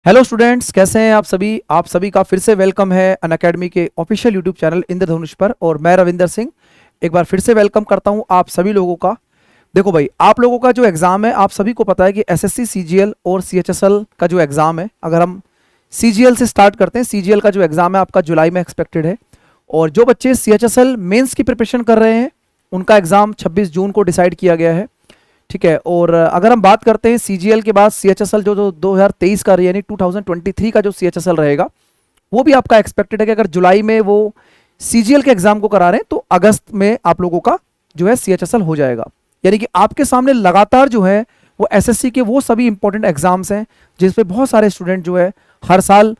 Hello students, कैसे हैं आप सभी का फिर से वेलकम है अनअकैडमी के ऑफिशियल यूट्यूब चैनल इंद्रधनुष पर। और मैं रविंदर सिंह एक बार फिर से वेलकम करता हूं आप सभी लोगों का। देखो भाई, आप लोगों का जो एग्ज़ाम है, आप सभी को पता है कि एसएससी सीजीएल और सीएचएसएल का जो एग्ज़ाम है, अगर हम सीजीएल से स्टार्ट करते हैं, सीजीएल का जो एग्ज़ाम है आपका जुलाई में एक्सपेक्टेड है। और जो बच्चे सीएचएसएल मेंस की प्रिपरेशन कर रहे हैं, उनका एग्ज़ाम 26 जून को डिसाइड किया गया है। ठीक है। और अगर हम बात करते हैं सीजीएल के बाद सीएचएसएल जो 2023 का यानी 2023 का जो सीएचएसएल रहेगा, वो भी आपका एक्सपेक्टेड है कि अगर जुलाई में वो सीजीएल के एग्जाम को करा रहे हैं तो अगस्त में आप लोगों का जो है सीएचएसएल हो जाएगा। यानी कि आपके सामने लगातार जो है वो एसएससी के वो सभी इंपॉर्टेंट एग्जाम्स हैं जिसपे बहुत सारे स्टूडेंट जो है हर साल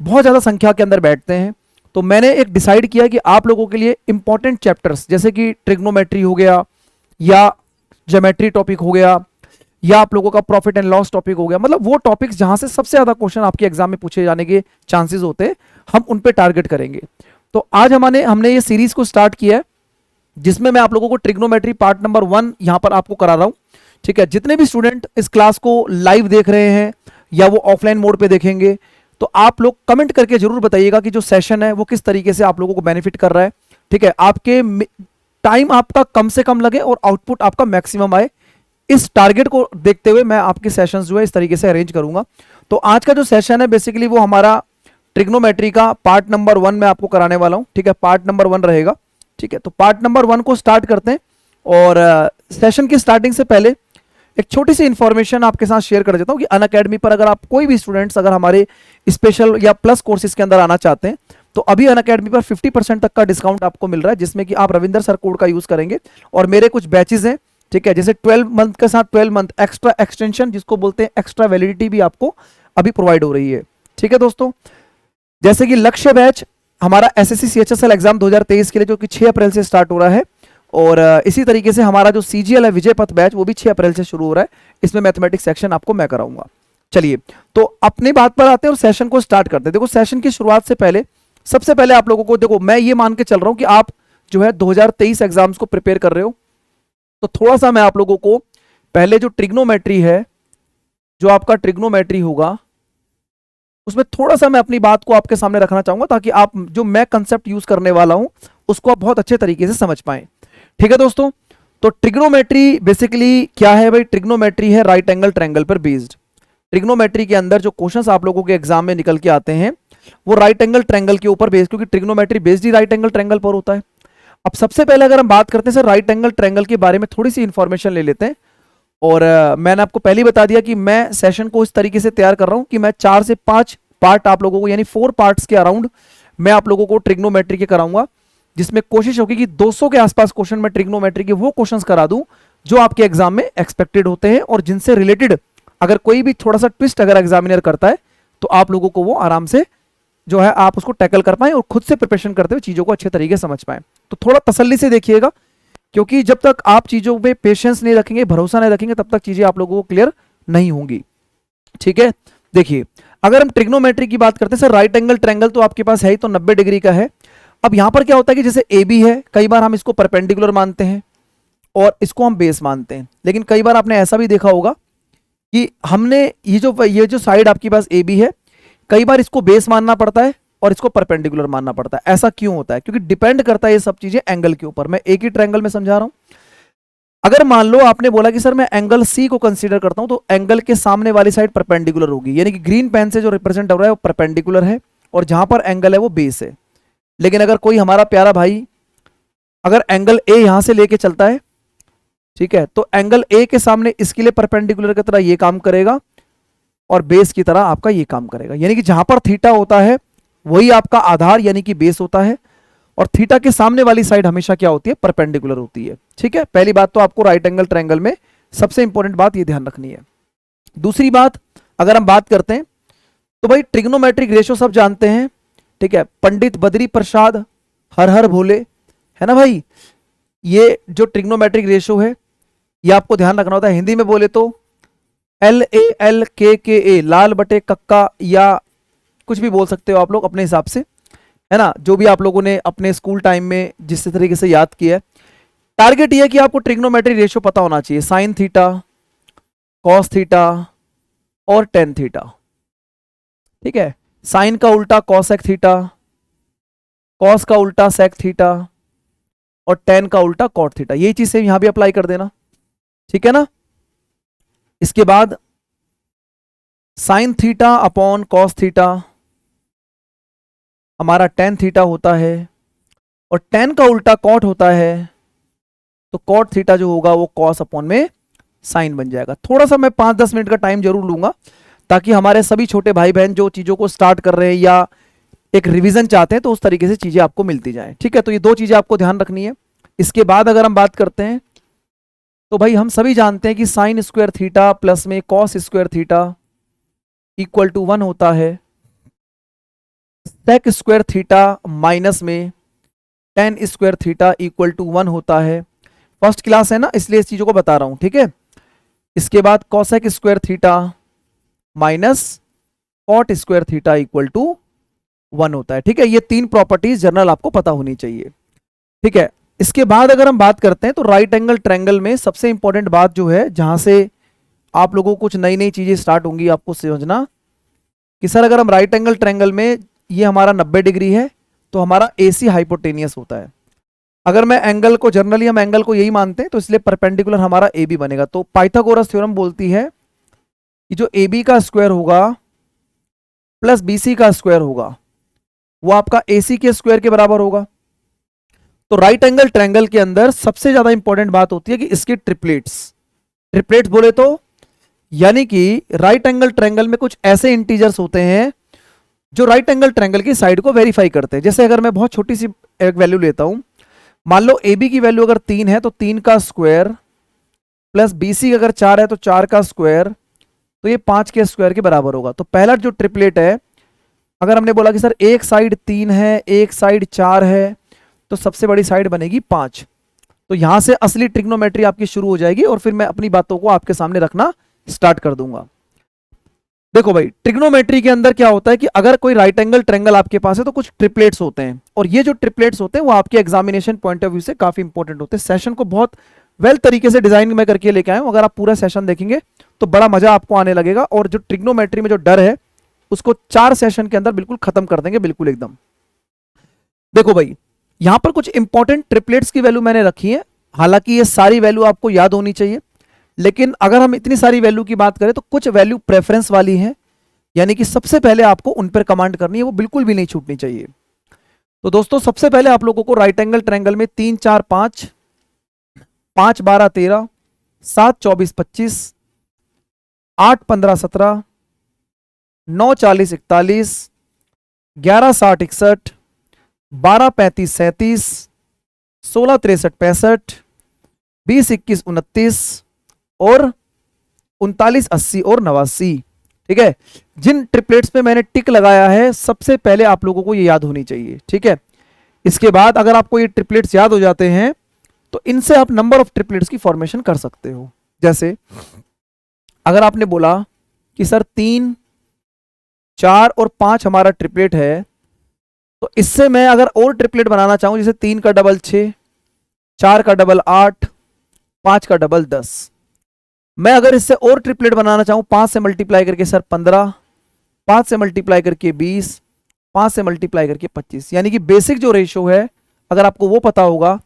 बहुत ज़्यादा संख्या के अंदर बैठते हैं। तो मैंने एक डिसाइड किया कि आप लोगों के लिए इंपॉर्टेंट चैप्टर्स जैसे कि ट्रिग्नोमेट्री हो गया, या ज्योमेट्री टॉपिक हो गया, या आप लोगों का प्रॉफिट एंड लॉस टॉपिक हो गया, मतलब वो टॉपिक्स जहां से सबसे ज्यादा क्वेश्चन आपके एग्जाम में पूछे जाने के चांसेस होते हैं, हम उन पे टारगेट करेंगे। तो आज हमने ये सीरीज को स्टार्ट किया है जिसमें मैं आप लोगों को ट्रिग्नोमेट्री पार्ट नंबर 1 यहां पर आपको करा रहा हूं। ठीक है। जितने भी स्टूडेंट इस क्लास को लाइव देख रहे हैं या वो ऑफलाइन मोड पे देखेंगे, तो आप लोग कमेंट करके जरूर बताइएगा कि जो सेशन है वो किस तरीके से आप लोगों को बेनिफिट कर रहा है। ठीक है। आपके टाइम आपका कम से कम लगे और आउटपुट आपका मैक्सिमम आए, इस टारगेट को देखते हुए मैं आपके सेशंस जो है इस तरीके से अरेंज करूंगा। तो आज का जो सेशन है बेसिकली वो हमारा ट्रिग्नोमेट्री का पार्ट नंबर 1 में आपको कराने वाला हूं। ठीक है। पार्ट नंबर 1 रहेगा। ठीक है। तो पार्ट नंबर 1 को स्टार्ट करते हैं। और सेशन की स्टार्टिंग से पहले एक छोटी सी इंफॉर्मेशन आपके साथ शेयर कर देता हूं कि अनअकैडमी पर अगर आप कोई भी स्टूडेंट्स अगर हमारे स्पेशल या प्लस कोर्सेज के अंदर आना चाहते हैं, तो अभी अनअकैडमी पर 50% तक का डिस्काउंट आपको मिल रहा है, जिसमें कि आप रविंदर सर कोड का यूज करेंगे और मेरे कुछ बैचेज हैं। ठीक है। जैसे 12 मंथ के साथ 12 मंथ एक्स्ट्रा एक्सटेंशन, जिसको बोलते हैं एक्स्ट्रा वैलिडिटी, भी आपको अभी प्रोवाइड हो रही है। ठीक है दोस्तों। जैसे कि लक्ष्य बैच हमारा एसएससी सीएचएसएल एग्जाम 2023 के लिए, जो कि 6 अप्रैल से स्टार्ट हो रहा है। और इसी तरीके से हमारा जो सीजीएल है विजय पथ बैच, वो भी 6 अप्रैल से शुरू हो रहा है। इसमें मैथमेटिक्स सेक्शन आपको मैं कराऊंगा। चलिए, तो अपनी बात पर आते हैं और सेशन को स्टार्ट करते हैं। देखो, सेशन की शुरुआत से पहले सबसे पहले आप लोगों को, देखो मैं ये मान के चल रहा हूं कि आप जो है 2023 एग्जाम्स को प्रिपेयर कर रहे हो, तो थोड़ा सा मैं आप लोगों को पहले जो ट्रिग्नोमेट्री है, जो आपका ट्रिग्नोमेट्री होगा, उसमें थोड़ा सा मैं अपनी बात को आपके सामने रखना चाहूंगा ताकि आप जो मैं कंसेप्ट यूज करने वाला हूं उसको आप बहुत अच्छे तरीके से समझ पाए। ठीक है दोस्तों। तो ट्रिग्नोमेट्री बेसिकली क्या है भाई? ट्रिग्नोमेट्री है राइट एंगल ट्रायंगल पर बेस्ड। ट्रिग्नोमेट्री के अंदर जो क्वेश्चंस आप लोगों के एग्जाम में निकल के आते हैं वो राइट एंगल ट्रायंगल के ऊपर बेस्ड, क्योंकि ट्रिग्नोमेट्री बेस्ड ही राइट एंगल ट्रायंगल पर होता है। अब सबसे पहले अगर हम बात करते हैं सर राइट एंगल ट्रायंगल के बारे में, थोड़ी सी इंफॉर्मेशन ले लेते हैं। और मैंने आपको पहले ही बता दिया कि मैं सेशन को इस तरीके से तैयार कर रहा हूं कि मैं 4 से 5 पार्ट आप लोगों को, यानी 4 पार्ट्स के अराउंड मैं आप लोगों को ट्रिग्नोमेट्री के कराऊंगा, जिसमें कोशिश होगी कि 200 के आसपास क्वेश्चन मैं ट्रिग्नोमेट्री के वो क्वेश्चंस करा दूं जो आपके एग्जाम में एक्सपेक्टेड होते हैं और जिनसे रिलेटेड अगर कोई भी थोड़ा सा ट्विस्ट अगर एग्जामिनर करता है तो आप लोगों को वो आराम से जो है आप उसको टैकल कर पाए और खुद से प्रिपरेशन करते हुए चीजों को अच्छे तरीके से समझ पाए। तो थोड़ा तसल्ली से देखिएगा, क्योंकि जब तक आप चीजों पे पेशेंस नहीं रखेंगे, भरोसा नहीं रखेंगे, तब तक चीजें आप लोगों को क्लियर नहीं होंगी। ठीक है। देखिए, अगर हम ट्रिग्नोमेट्री की बात करते हैं सर, राइट एंगल ट्रायंगल तो आपके पास है ही, तो 90 डिग्री का है। अब यहां पर क्या होता है कि जैसे ए बी है, कई बार हम इसको परपेंडिकुलर मानते हैं और इसको हम बेस मानते हैं, लेकिन कई बार आपने ऐसा भी देखा होगा कि हमने ये जो साइड आपके पास ए बी है, कई बार इसको बेस मानना पड़ता है और इसको परपेंडिकुलर मानना पड़ता है। ऐसा क्यों होता है? क्योंकि डिपेंड करता है ये सब चीजें एंगल के ऊपर। मैं एक ही ट्रायंगल में समझा रहा हूं। अगर मान लो आपने बोला कि सर मैं एंगल सी को कंसीडर करता हूं, तो एंगल के सामने वाली साइड परपेंडिकुलर होगी, यानी कि ग्रीन पेन से जो रिप्रेजेंट हो रहा है वो परपेंडिकुलर है और जहां पर एंगल है वो बेस है। लेकिन अगर कोई हमारा प्यारा भाई अगर एंगल ए यहां से लेके चलता है, ठीक है, तो एंगल ए के सामने इसके लिए परपेंडिकुलर की तरह ये काम करेगा और बेस की तरह आपका ये काम करेगा। यानी कि जहां पर थीटा होता है वही आपका आधार यानी कि बेस होता है, और थीटा के सामने वाली साइड हमेशा क्या होती है? परपेंडिकुलर होती है। ठीक है। पहली बात तो आपको राइट एंगल ट्रायंगल में सबसे इंपॉर्टेंट बात ये ध्यान रखनी है। दूसरी बात, अगर हम बात करते हैं तो भाई ट्रिग्नोमेट्रिक रेशियो सब जानते हैं। ठीक है। पंडित बद्री प्रसाद हर हर भोले, है ना भाई? ये जो ट्रिग्नोमेट्रिक रेशियो है ये आपको ध्यान रखना होता है। हिंदी में बोले तो LAL लाल बटे कक्का, या कुछ भी बोल सकते हो आप लोग अपने हिसाब से, है ना, जो भी आप लोगों ने अपने स्कूल टाइम में जिस तरीके से याद किया है। टारगेट ये है कि आपको ट्रिग्नोमेट्रिक रेशियो पता होना चाहिए, साइन थीटा, कॉस थीटा और टेन थीटा। ठीक है, साइन का उल्टा कॉसेक थीटा, कॉस का उल्टा सेक थीटा और टेन का उल्टा कॉट थीटा, यही चीज से यहां भी अप्लाई कर देना, ठीक है ना। इसके बाद sine theta upon cos theta हमारा टेन थीटा होता है और टेन का उल्टा कॉट होता है, तो कॉट थीटा जो होगा वो कॉस अपॉन में साइन बन जाएगा। थोड़ा सा मैं 5-10 मिनट का टाइम जरूर लूंगा ताकि हमारे सभी छोटे भाई बहन जो चीजों को स्टार्ट कर रहे हैं या एक रिवीजन चाहते हैं तो उस तरीके से चीजें आपको मिलती जाएं, ठीक है। तो ये दो चीजें आपको ध्यान रखनी है। इसके बाद अगर हम बात करते हैं तो भाई हम सभी जानते हैं कि साइन स्क्वायर थीटा प्लस में cos square theta equal to 1 होता है, सेक स्क्वायर थीटा माइनस में tan square theta equal to 1 होता है। फर्स्ट क्लास है ना, इसलिए इस चीजों को बता रहा हूं, ठीक है। इसके बाद cosec square theta minus cot square theta equal to 1 होता है, ठीक है। ये तीन प्रॉपर्टीज जनरल आपको पता होनी चाहिए, ठीक है। इसके बाद अगर हम बात करते हैं तो राइट एंगल ट्रायंगल में सबसे इंपॉर्टेंट बात जो है, जहां से आप लोगों को कुछ नई नई चीजें स्टार्ट होंगी आपको समझना कि सर अगर हम राइट एंगल ट्रायंगल में ये हमारा 90 डिग्री है तो हमारा AC हाइपोटेनियस होता है। अगर मैं एंगल को जनरली हम एंगल को यही मानते हैं तो इसलिए परपेंडिकुलर हमारा AB बनेगा। तो पाइथागोरस थ्योरम बोलती है कि जो AB का स्क्वायर होगा प्लस BC का स्क्वायर होगा वो आपका AC के स्क्वायर के बराबर होगा। तो राइट एंगल ट्रायंगल के अंदर सबसे ज्यादा इंपॉर्टेंट बात होती है कि इसके ट्रिपलेट्स बोले तो यानी कि राइट एंगल ट्रायंगल में कुछ ऐसे इंटीजर्स होते हैं जो राइट एंगल ट्रायंगल की साइड को वेरीफाई करते हैं। जैसे अगर मैं बहुत छोटी सी एक वैल्यू लेता हूं, मान लो AB की वैल्यू अगर 3 है तो 3 का स्क्वायर प्लस BC अगर 4 है तो 4 का स्क्वायर, तो ये 5 के स्क्वायर के बराबर होगा। तो पहला जो ट्रिपलेट है, अगर हमने बोला कि सर एक साइड 3 है एक साइड 4 है तो सबसे बड़ी साइड बनेगी 5। तो यहां से असली ट्रिग्नोमेट्री आपकी शुरू हो जाएगी और फिर मैं अपनी बातों को आपके सामने रखना स्टार्ट कर दूंगा। देखो भाई, ट्रिग्नोमेट्री के अंदर क्या होता है कि अगर कोई राइट एंगल ट्रायंगल आपके पास है तो कुछ ट्रिपलेट्स होते हैं, और ये जो ट्रिपलेट्स होते हैं वो आपके एग्जामिनेशन पॉइंट ऑफ व्यू से काफी इंपॉर्टेंट होते हैं। सेशन को बहुत वेल तरीके से डिजाइन में करके लेके आए हूं, अगर आप पूरा सेशन देखेंगे तो बड़ा मजा आपको आने लगेगा और जो ट्रिग्नोमेट्री में जो डर है उसको 4 सेशन के अंदर बिल्कुल खत्म कर देंगे, बिल्कुल एकदम। देखो भाई, यहां पर कुछ इंपॉर्टेंट ट्रिपलेट्स की वैल्यू मैंने रखी है, हालांकि ये सारी वैल्यू आपको याद होनी चाहिए, लेकिन अगर हम इतनी सारी वैल्यू की बात करें तो कुछ वैल्यू प्रेफरेंस वाली है, यानी कि सबसे पहले आपको उन पर कमांड करनी है, वो बिल्कुल भी नहीं छूटनी चाहिए। तो दोस्तों सबसे पहले आप लोगों को राइट एंगल ट्रायंगल में 3 4 5, 5 12 13, 7 24 25, 8 15 17, 9 40 41, 11 60 61, 12 35 37, 16 63 65, 20 21 29 और 39 80 और 89, ठीक है। जिन ट्रिपलेट्स पे मैंने टिक लगाया है सबसे पहले आप लोगों को ये याद होनी चाहिए, ठीक है। इसके बाद अगर आपको ये ट्रिपलेट्स याद हो जाते हैं तो इनसे आप नंबर ऑफ ट्रिपलेट्स की फॉर्मेशन कर सकते हो। जैसे अगर आपने बोला कि सर 3 4 और 5 हमारा ट्रिपलेट है, तो इससे मैं अगर और ट्रिपलेट बनाना चाहूं, जैसे 3 का डबल 6, 4 का डबल 8, 5 का डबल 10, मैं अगर इससे और ट्रिपलेट बनाना चाहूं 5 से मल्टीप्लाई करके सर 15, 5 से मल्टीप्लाई करके 20, 5 से मल्टीप्लाई करके 25, यानी कि बेसिक जो रेशियो है अगर आपको वो पता होगा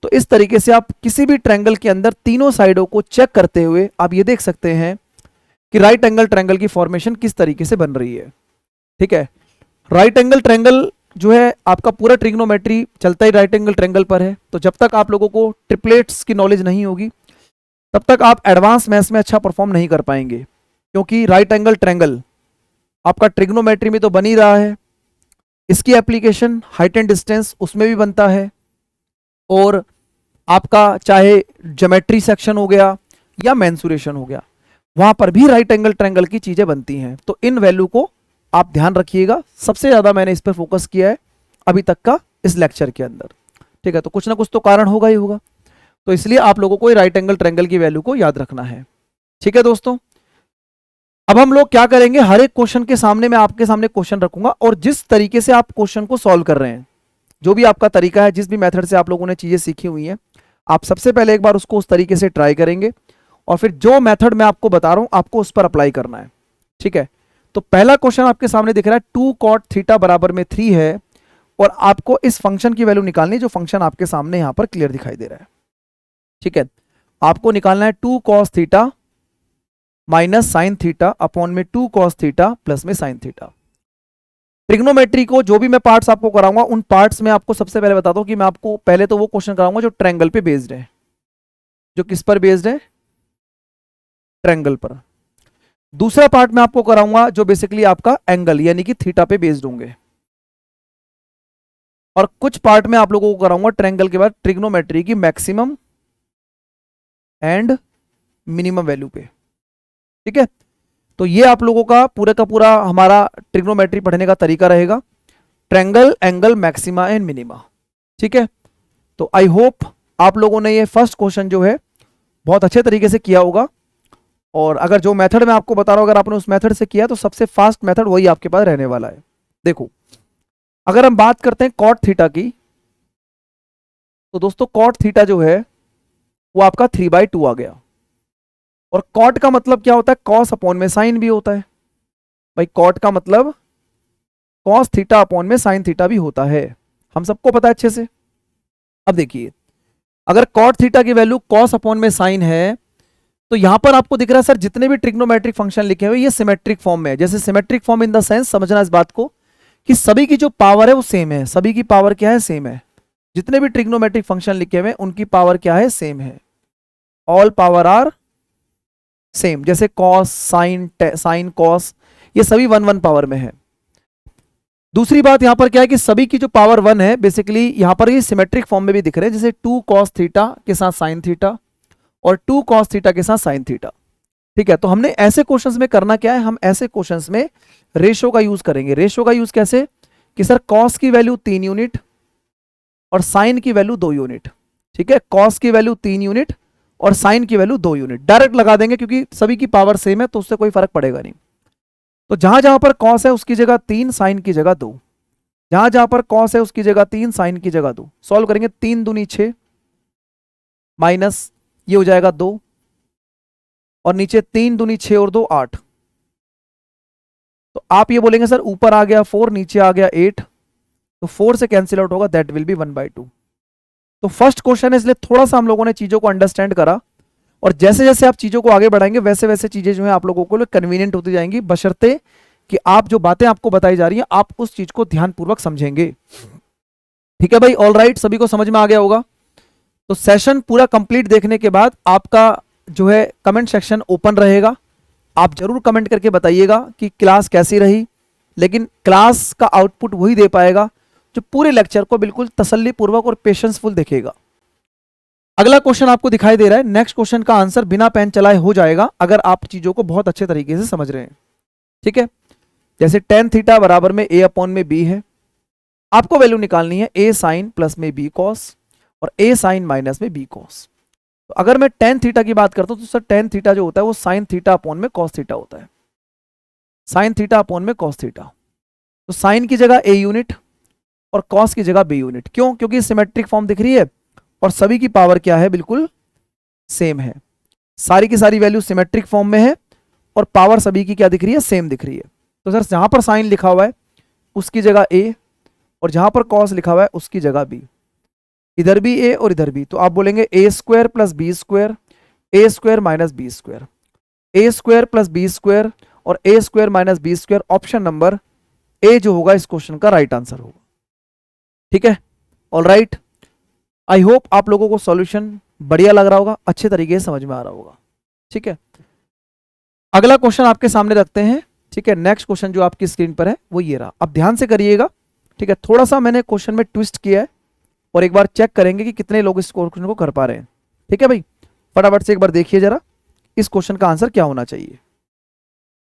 तो इस तरीके से आप किसी भी ट्रायंगल के अंदर तीनों साइडों को चेक करते हुए आप ये देख सकते हैं कि राइट एंगल ट्रायंगल की फॉर्मेशन किस तरीके से बन रही है, ठीक है। राइट एंगल ट्रायंगल जो है आपका पूरा ट्रिग्नोमेट्री चलता ही राइट एंगल ट्रायंगल पर है, तो जब तक आप लोगों को ट्रिपलेट्स की नॉलेज नहीं होगी तब तक आप एडवांस मैथ्स में अच्छा परफॉर्म नहीं कर पाएंगे, क्योंकि राइट एंगल ट्रायंगल आपका ट्रिग्नोमेट्री में तो बन ही रहा है, इसकी एप्लीकेशन हाइट एंड डिस्टेंस उसमें भी बनता है, और आपका चाहे ज्योमेट्री सेक्शन हो गया या मेंसुरेशन हो गया वहां पर भी राइट एंगल ट्रायंगल की चीजें बनती हैं। तो इन वैल्यू को आप ध्यान रखिएगा, सबसे ज्यादा मैंने इस पर फोकस किया है अभी तक का इस लेक्चर के अंदर, ठीक है। तो कुछ ना कुछ तो कारण होगा ही होगा, तो इसलिए आप लोगों को राइट एंगल ट्रायंगल की वैल्यू को याद रखना है, ठीक है दोस्तों। अब हम लोग क्या करेंगे, हर एक क्वेश्चन के सामने मैं आपके सामने क्वेश्चन रखूंगा और जिस तरीके से आप क्वेश्चन को सॉल्व कर रहे हैं, जो भी आपका तरीका है, जिस भी मेथड से आप लोगों ने चीजें सीखी हुई हैं, आप सबसे पहले एक बार उसको उस तरीके से ट्राई करेंगे और फिर जो मेथड मैं आपको बता रहा हूं आपको उस पर अप्लाई करना है, ठीक है। तो पहला क्वेश्चन आपके सामने दिख रहा है 2 cot थीटा बराबर में 3 है, और आपको इस फंक्शन की वैल्यू निकालनी है जो फंक्शन आपके सामने यहां पर क्लियर दिखाई दे रहा है। ठीक है, आपको निकालना है 2 cos theta minus sine theta upon में 2 cos थीटा प्लस में साइन थीटा। ट्रिग्नोमेट्री को जो भी मैं पार्ट्स आपको कराऊंगा उन पार्ट्स में आपको सबसे पहले बता दूं कि मैं आपको पहले तो वो क्वेश्चन कराऊंगा जो ट्रायंगल पे बेस्ड है। जो किस पर बेस्ड है? ट्रायंगल पर। दूसरा पार्ट मैं आपको कराऊंगा जो बेसिकली आपका एंगल यानी कि थीटा पे बेस्ड होंगे। और कुछ पार्ट में आप लोगों को कराऊंगा ट्रायंगल के बाद ट्रिग्नोमेट्री की मैक्सिमम एंड मिनिमम वैल्यू पे। ठीक है, तो ये आप लोगों का पूरा हमारा ट्रिग्नोमेट्री पढ़ने का तरीका रहेगा, triangle, angle, maxima and minima. ठीक है, तो आई होप आप लोगों ने ये फर्स्ट क्वेश्चन जो है बहुत अच्छे तरीके से किया होगा। और अगर जो मेथड मैं आपको बता रहा हूं अगर आपने उस मेथड से किया तो सबसे फास्ट मेथड वही आपके पास रहने वाला है। देखो, अगर हम बात करते हैं कॉट थीटा की, तो दोस्तों कॉट थीटा जो है वो आपका 3/2 आ गया। और कॉट का मतलब क्या होता है? कॉस अपॉन में साइन भी होता है भाई। कॉट का मतलब कॉस थीटा अपॉन में साइन थीटा भी होता है, हम सबको पता है अच्छे से। अब देखिए, अगर कॉट थीटा की वैल्यू कॉस अपॉन में साइन है तो यहां पर आपको दिख रहा है सर जितने भी ट्रिग्नोमेट्रिक फंक्शन लिखे हुए ये सिमेट्रिक फॉर्म में है। जैसे symmetric form in the sense, समझना इस बात को कि सभी की जो पावर है वो सेम है। सभी की पावर क्या है? सेम है। जितने भी ट्रिग्नोमेट्रिक फंक्शन लिखे हुए उनकी पावर क्या है? सेम है। All power are same. जैसे कॉस, साइन, साइन, कॉस, ये सभी 1 पावर में है। दूसरी बात यहां पर क्या है कि सभी की जो पावर 1 है बेसिकली यहां पर ये सिमेट्रिक फॉर्म में भी दिख रहे हैं। जैसे 2 cos थीटा के साथ साइन थीटा और 2 cos थीटा के साथ साइन थीटा। ठीक है, तो हमने ऐसे क्वेश्चंस में करना क्या है? हम ऐसे क्वेश्चंस में रेशो का यूज करेंगे। रेशो का यूज कैसे? कि सर कॉस की वैल्यू 3 यूनिट और साइन की वैल्यू 2 यूनिट। ठीक है, कॉस की वैल्यू 3 यूनिट और साइन की वैल्यू 2 यूनिट डायरेक्ट लगा देंगे क्योंकि सभी की पावर सेम है तो उससे कोई फर्क पड़ेगा नहीं। तो जहां जहां पर कॉस है उसकी जगह 3, साइन की जगह 2। जहां जहां पर कॉस है उसकी जगह 3, साइन की जगह 2। सॉल्व करेंगे, 3 दूनी 6 माइनस ये हो जाएगा 2 और नीचे 3 दूनी 6 और 2 8। तो आप ये बोलेंगे सर ऊपर आ गया 4 नीचे आ गया 8, तो 4 से कैंसिल आउट होगा, दैट विल बी 1/2। तो फर्स्ट क्वेश्चन है इसलिए थोड़ा सा हम लोगों ने चीजों को अंडरस्टैंड करा, और जैसे जैसे आप चीजों को आगे बढ़ाएंगे वैसे वैसे चीजें जो है आप लोगों को कन्वीनियंट होती जाएंगी, बशर्ते कि आप जो बातें आपको बताई जा रही हैं आप उस चीज को ध्यानपूर्वक समझेंगे। ठीक है भाई, ऑल राइट, सभी को समझ में आ गया होगा। तो सेशन पूरा कंप्लीट देखने के बाद आपका जो है कमेंट सेक्शन ओपन रहेगा। आप जरूर कमेंट करके बताइएगा कि क्लास कैसी रही, लेकिन क्लास का आउटपुट वही दे पाएगा जो पूरे लेक्चर को बिल्कुल तसल्लीपूर्वक और पेशेंसफुल देखेगा। अगला क्वेश्चन आपको दिखाई दे रहा है, नेक्स्ट क्वेश्चन का आंसर बिना पेन चलाए हो जाएगा अगर आप चीजों को बहुत अच्छे तरीके से समझ रहे हैं। ठीक है, जैसे tan थीटा बराबर में a अपॉन में b है, आपको वैल्यू निकालनी है a साइन प्लस में b कॉस और a साइन माइनस में b कॉस। तो अगर मैं tan थीटा की बात करता हूं तो सर tan थीटा जो होता है वो साइन थीटा अपॉन में कॉस थीटा होता है। साइन थीटा अपॉन में कॉस थीटा, तो साइन की जगह a यूनिट और कॉस की जगह b यूनिट। क्यों? क्योंकि सिमेट्रिक फॉर्म दिख रही है और सभी की पावर क्या है? बिल्कुल सेम है। सारी की सारी वैल्यू सिमेट्रिक फॉर्म में है और पावर सभी की क्या दिख रही है? सेम दिख रही है। तो सर जहां पर साइन लिखा हुआ है उसकी जगह a और जहां पर कॉस लिखा हुआ है उसकी जगह b। इधर भी a और इधर भी, तो आप बोलेंगे a square plus B square, a square minus B square, a square plus B square और a square minus B square. Option number a जो होगा इस क्वेश्चन का राइट आंसर होगा। ठीक है, ऑल राइट, आई होप आप लोगों को सॉल्यूशन बढ़िया लग रहा होगा, अच्छे तरीके से समझ में आ रहा होगा। ठीक है, अगला क्वेश्चन आपके सामने रखते हैं। ठीक है, नेक्स्ट क्वेश्चन जो आपकी स्क्रीन पर है वो ये रहा, अब ध्यान से करिएगा। ठीक है, थोड़ा सा मैंने क्वेश्चन में ट्विस्ट किया है और एक बार चेक करेंगे कि कितने लोग इस क्वेश्चन को कर पा रहे हैं। ठीक है भाई, फटाफट से एक बार देखिए जरा इस क्वेश्चन का आंसर क्या होना चाहिए।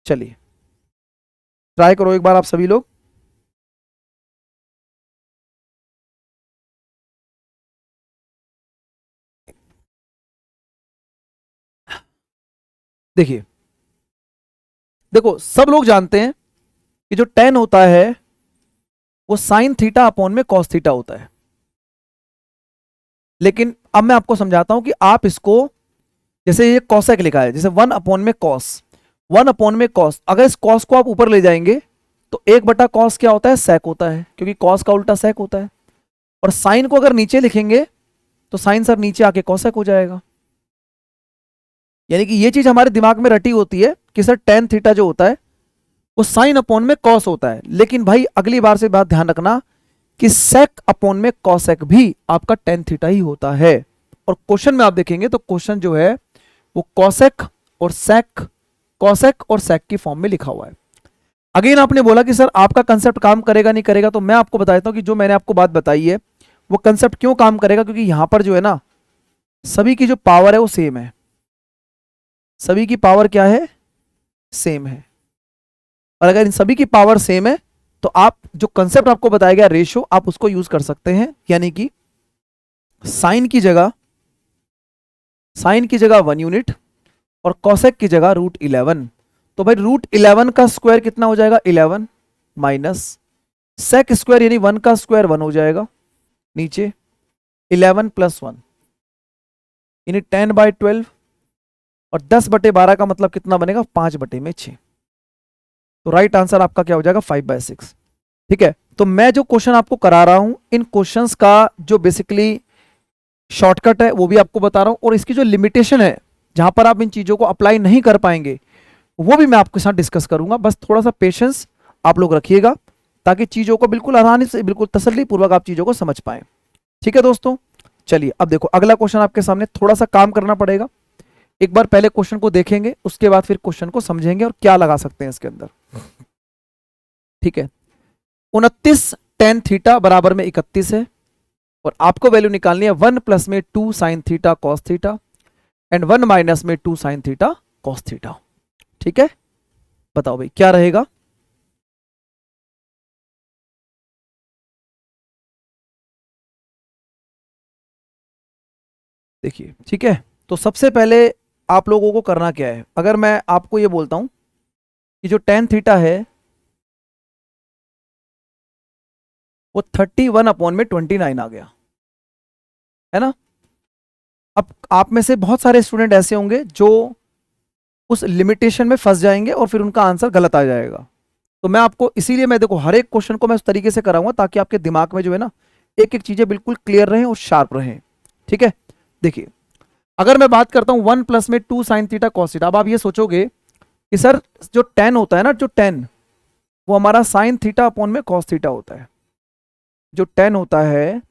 चलिए ट्राई करो एक बार आप सभी लोग। देखिए, देखो सब लोग जानते हैं कि जो tan होता है वो साइन थीटा अपॉन में कॉस थीटा होता है, लेकिन अब मैं आपको समझाता हूं कि आप इसको, जैसे ये कॉसेक लिखा है, जैसे 1 अपॉन में कॉस, 1 अपॉन में कॉस, अगर इस कॉस को आप ऊपर ले जाएंगे तो 1/कॉस क्या होता है, सेक होता है, क्योंकि कॉस का उल्टा सेक होता है। और साइन को अगर नीचे लिखेंगे तो साइन सर नीचे आके कॉसेक हो जाएगा। यानी कि ये चीज हमारे दिमाग में रटी होती है कि सर टेन थीटा जो होता है वो साइन अपॉन में कॉस होता है, लेकिन भाई अगली बार से बात ध्यान रखना कि सेक अपॉन में कॉसेक भी आपका टेन थीटा ही होता है। और क्वेश्चन में आप देखेंगे तो क्वेश्चन जो है वो कॉसेक और सेक, कॉसेक और सेक की फॉर्म में लिखा हुआ है। अगेन आपने बोला कि सर आपका कंसेप्ट काम करेगा नहीं करेगा, तो मैं आपको बता देता हूं कि जो मैंने आपको बात बताई है वो कंसेप्ट क्यों काम करेगा, क्योंकि यहां पर जो है ना सभी की जो पावर है वो सेम है, सभी की पावर क्या है, सेम है। और अगर इन सभी की पावर सेम है तो आप जो कंसेप्ट आपको बताया गया रेशियो आप उसको यूज कर सकते हैं। यानी कि साइन की जगह 1 यूनिट और कॉसेक की जगह √11। तो भाई √11 का स्क्वायर कितना हो जाएगा, 11 माइनस सेक स्क्वायर यानी 1 का स्क्वायर 1 हो जाएगा, नीचे 11 + 1 यानी 10/12 और 10/12 का मतलब कितना बनेगा, 5/6। तो राइट आंसर आपका क्या हो जाएगा, 5/6। ठीक है, तो मैं जो क्वेश्चन आपको करा रहा हूं इन क्वेश्चंस का जो बेसिकली शॉर्टकट है वो भी आपको बता रहा हूं, और इसकी जो लिमिटेशन है जहां पर आप इन चीजों को अप्लाई नहीं कर पाएंगे वो भी मैं आपके साथ डिस्कस करूंगा। बस थोड़ा सा पेशेंस आप लोग रखिएगा ताकि चीजों को बिल्कुल आसानी से, बिल्कुल तसल्ली पूर्वक आप चीजों को समझ पाए। ठीक है दोस्तों, चलिए अब देखो अगला क्वेश्चन आपके सामने, थोड़ा सा काम करना पड़ेगा। एक बार पहले क्वेश्चन को देखेंगे उसके बाद फिर क्वेश्चन को समझेंगे और क्या लगा सकते हैं इसके अंदर। ठीक है, 29 टेन थीटा बराबर में 31 है और आपको वैल्यू निकालनी है 1 प्लस में 2 sine theta cos theta and 1 minus में 2 साइन थीटा कॉस थीटा। ठीक है, बताओ भाई क्या रहेगा। देखिए ठीक है, तो सबसे पहले आप लोगों को करना क्या है, अगर मैं आपको ये बोलता हूं कि जो टेन थीटा है वो 31/29 आ गया, है ना। अब आप में से बहुत सारे स्टूडेंट ऐसे होंगे जो उस लिमिटेशन में फंस जाएंगे और फिर उनका आंसर गलत आ जाएगा। तो मैं आपको इसीलिए मैं देखो हर एक क्वेश्चन को मैं उस तरीके से कराऊंगा ताकि आपके दिमाग में जो है ना एक एक चीजें बिल्कुल क्लियर रहें और शार्प रहें। ठीक है, देखिए अगर मैं बात करता हूं 1 प्लस में 2 साइन थीटा कॉस थीटा, अब आप ये सोचोगे कि सर जो टेन होता है ना, जो टेन वो हमारा साइन थीटा अपॉन में कॉस थीटा होता है। जो टेन होता है